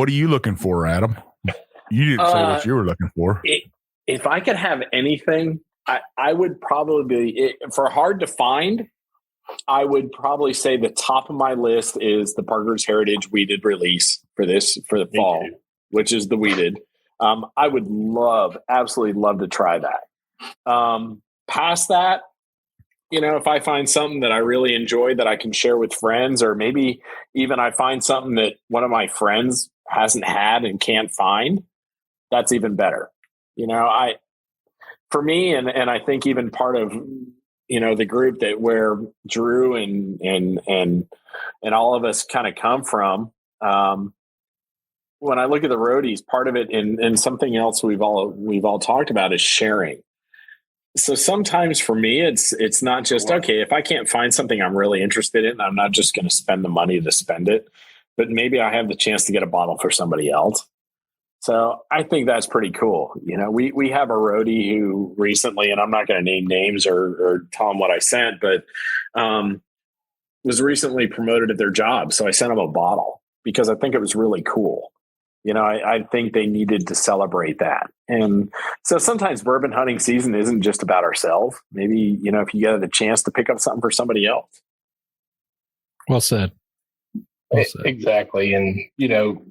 are you looking for, Adam? You didn't say what you were looking for. If I could have anything, I would probably for hard to find, I would probably say the top of my list is the Parker's Heritage Weeded release for the fall, which is the weeded. I would absolutely love to try that. Past that, you know, if I find something that I really enjoy that I can share with friends, or maybe even I find something that one of my friends hasn't had and can't find, that's even better. You know, for me, and I think even part of, you know, the group that where Drew and all of us kind of come from, when I look at the Roadies, part of it and something else we've all talked about is sharing. So sometimes for me, it's not just, okay, if I can't find something I'm really interested in, I'm not just going to spend the money to spend it, but maybe I have the chance to get a bottle for somebody else. So I think that's pretty cool. You know, we have a roadie who recently, and I'm not going to name names or tell them what I sent, but was recently promoted at their job. So I sent them a bottle because I think it was really cool. You know, I think they needed to celebrate that. And so sometimes bourbon hunting season isn't just about ourselves. Maybe, you know, if you get the chance to pick up something for somebody else. Well said. Exactly. And, you know,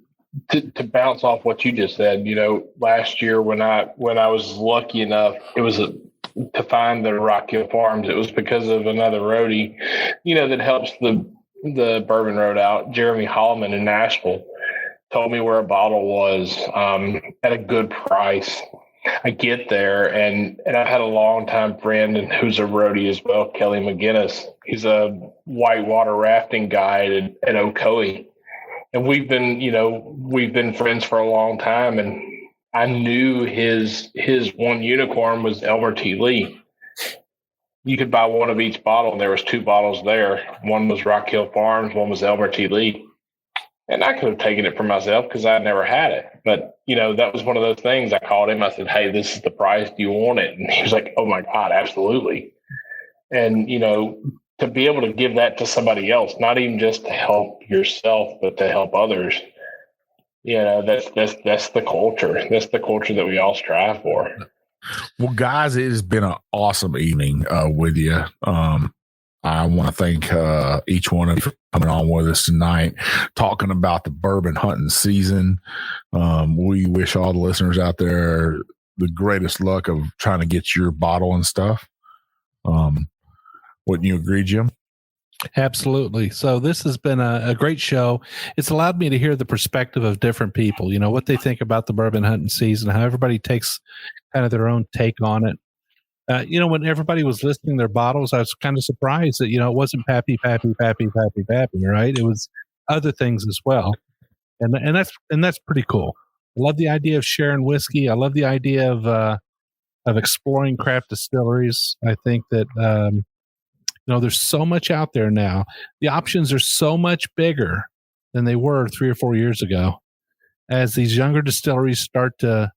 to bounce off what you just said, you know, last year when I was lucky enough, it was to find the Rock Hill Farms. It was because of another roadie, you know, that helps the Bourbon Road out, Jeremy Hallman in Nashville. Told me where a bottle was at a good price. I get there, and I've had a long-time friend who's a roadie as well, Kelly McGinnis. He's a whitewater rafting guide at Ocoee. And we've been friends for a long time, and I knew his one unicorn was Elmer T. Lee. You could buy one of each bottle, and there was two bottles there. One was Rock Hill Farms, one was Elmer T. Lee. And I could have taken it for myself because I'd never had it. But, you know, that was one of those things. I called him. I said, hey, this is the price. Do you want it? And he was like, oh, my God, absolutely. And, you know, to be able to give that to somebody else, not even just to help yourself, but to help others, you know, that's the culture. That's the culture that we all strive for. Well, guys, it has been an awesome evening with you. I want to thank each one of you for coming on with us tonight, talking about the bourbon hunting season. We wish all the listeners out there the greatest luck of trying to get your bottle and stuff. Wouldn't you agree, Jim? Absolutely. So this has been a great show. It's allowed me to hear the perspective of different people, you know, what they think about the bourbon hunting season, how everybody takes kind of their own take on it. You know, when everybody was listing their bottles, I was kind of surprised that, you know, it wasn't Pappy, right? It was other things as well. And that's pretty cool. I love the idea of sharing whiskey. I love the idea of exploring craft distilleries. I think that, There's so much out there now. The options are so much bigger than they were 3 or 4 years ago. As these younger distilleries start to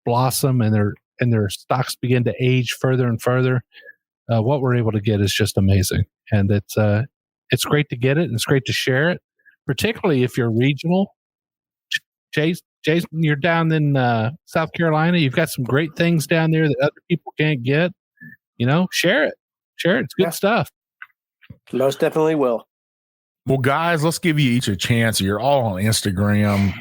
blossom and their stocks begin to age further and further, what we're able to get is just amazing. And it's great to get it, and it's great to share it, particularly if you're regional. Jason, you're down in South Carolina. You've got some great things down there that other people can't get. Share it. It's good stuff. Most definitely will. Well, guys, let's give you each a chance. You're all on Instagram.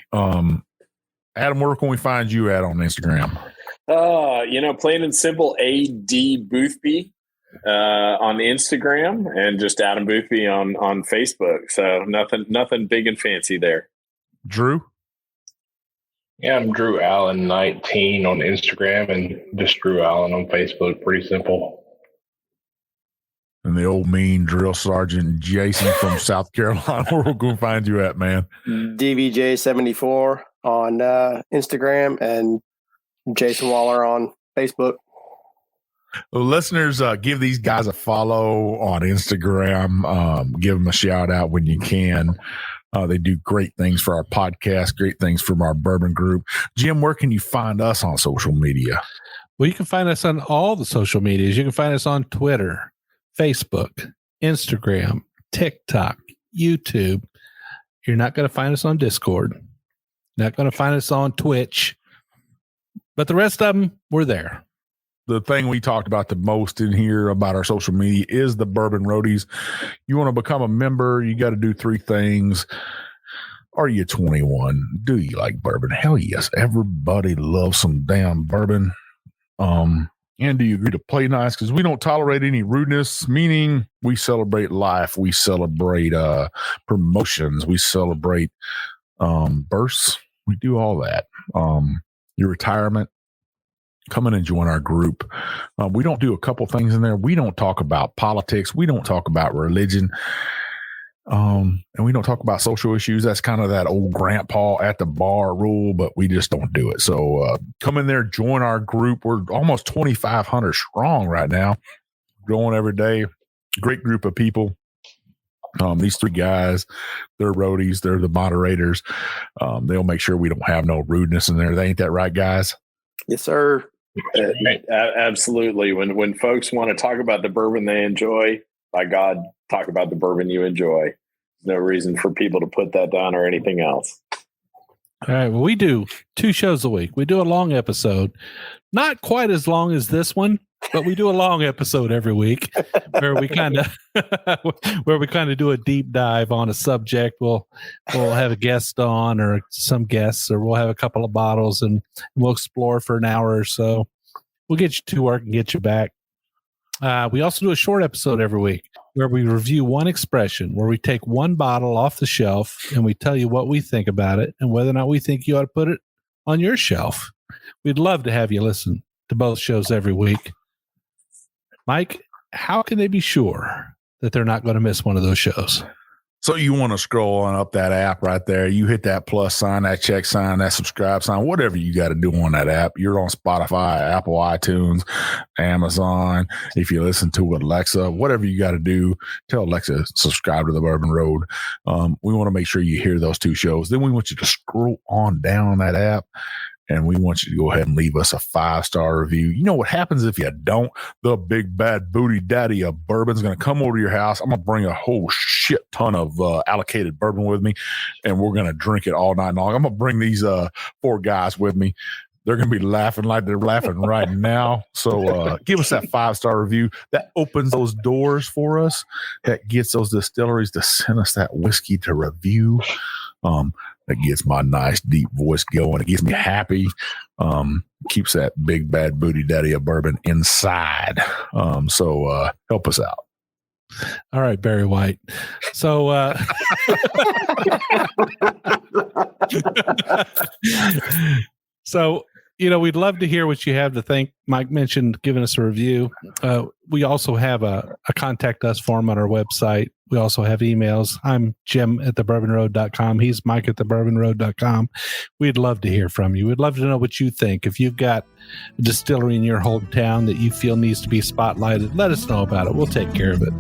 Adam, where can we find you at on Instagram? Plain and simple, AD Boothby on Instagram, and just Adam Boothby on Facebook. So nothing big and fancy there. Drew? Yeah, I'm Drew Allen 19 on Instagram, and just Drew Allen on Facebook. Pretty simple. And the old mean drill sergeant Jason from South Carolina, where we're going to find you at, man? DVJ74 on Instagram, and Jason Waller on Facebook. Well, listeners, give these guys a follow on Instagram. Give them a shout out when you can. They do great things for our podcast, great things from our bourbon group. Jim, where can you find us on social media? Well, you can find us on all the social medias. You can find us on Twitter, Facebook, Instagram, TikTok, YouTube. You're not going to find us on Discord. Not going to find us on Twitch. But the rest of them, we're there. The thing we talked about the most in here about our social media is the Bourbon Roadies. You want to become a member, you got to do 3 things. Are you 21? Do you like bourbon? Hell yes. Everybody loves some damn bourbon. And do you agree to play nice? Because we don't tolerate any rudeness, meaning we celebrate life. We celebrate promotions. We celebrate births. We do all that. Your retirement. Come in and join our group. We don't do a couple things in there. We don't talk about politics. We don't talk about religion. And we don't talk about social issues. That's kind of that old grandpa at the bar rule, but we just don't do it. So come in there, join our group. We're almost 2,500 strong right now. Going every day. Great group of people. These 3 guys, they're roadies. They're the moderators. They'll make sure we don't have no rudeness in there. Ain't that right, guys? Yes, sir. Absolutely. When folks want to talk about the bourbon they enjoy, by God, talk about the bourbon you enjoy. There's no reason for people to put that down or anything else. All right. Well, we do 2 shows a week. We do a long episode, not quite as long as this one, but we do a long episode every week where we kind of do a deep dive on a subject. We'll have a guest on, or some guests, or we'll have a couple of bottles, and we'll explore for an hour or so. We'll get you to work and get you back. We also do a short episode every week where we review one expression, where we take one bottle off the shelf and we tell you what we think about it and whether or not we think you ought to put it on your shelf. We'd love to have you listen to both shows every week. Mike, how can they be sure that they're not going to miss one of those shows? So you want to scroll on up that app right there. You hit that plus sign, that check sign, that subscribe sign, whatever you got to do on that app. You're on Spotify, Apple, iTunes, Amazon. If you listen to Alexa, whatever you got to do, tell Alexa, subscribe to the Bourbon Road. We want to make sure you hear those 2 shows. Then we want you to scroll on down that app, and we want you to go ahead and leave us a 5-star review. You know what happens if you don't? The big bad booty daddy of bourbon's going to come over to your house. I'm going to bring a whole shit ton of allocated bourbon with me, and we're going to drink it all night long. I'm going to bring these 4 guys with me. They're going to be laughing like they're laughing right now. So give us that 5-star review. That opens those doors for us. That gets those distilleries to send us that whiskey to review. That gets my nice deep voice going. It gets me happy. Keeps that big bad booty daddy of bourbon inside. So help us out. All right, Barry White. So we'd love to hear what you have to think. Mike mentioned giving us a review. we also have a contact us form on our website. We also have emails. I'm Jim at thebourbonroad.com. He's Mike at thebourbonroad.com. We'd love to hear from you. We'd love to know what you think. If you've got a distillery in your hometown that you feel needs to be spotlighted, let us know about it. We'll take care of it.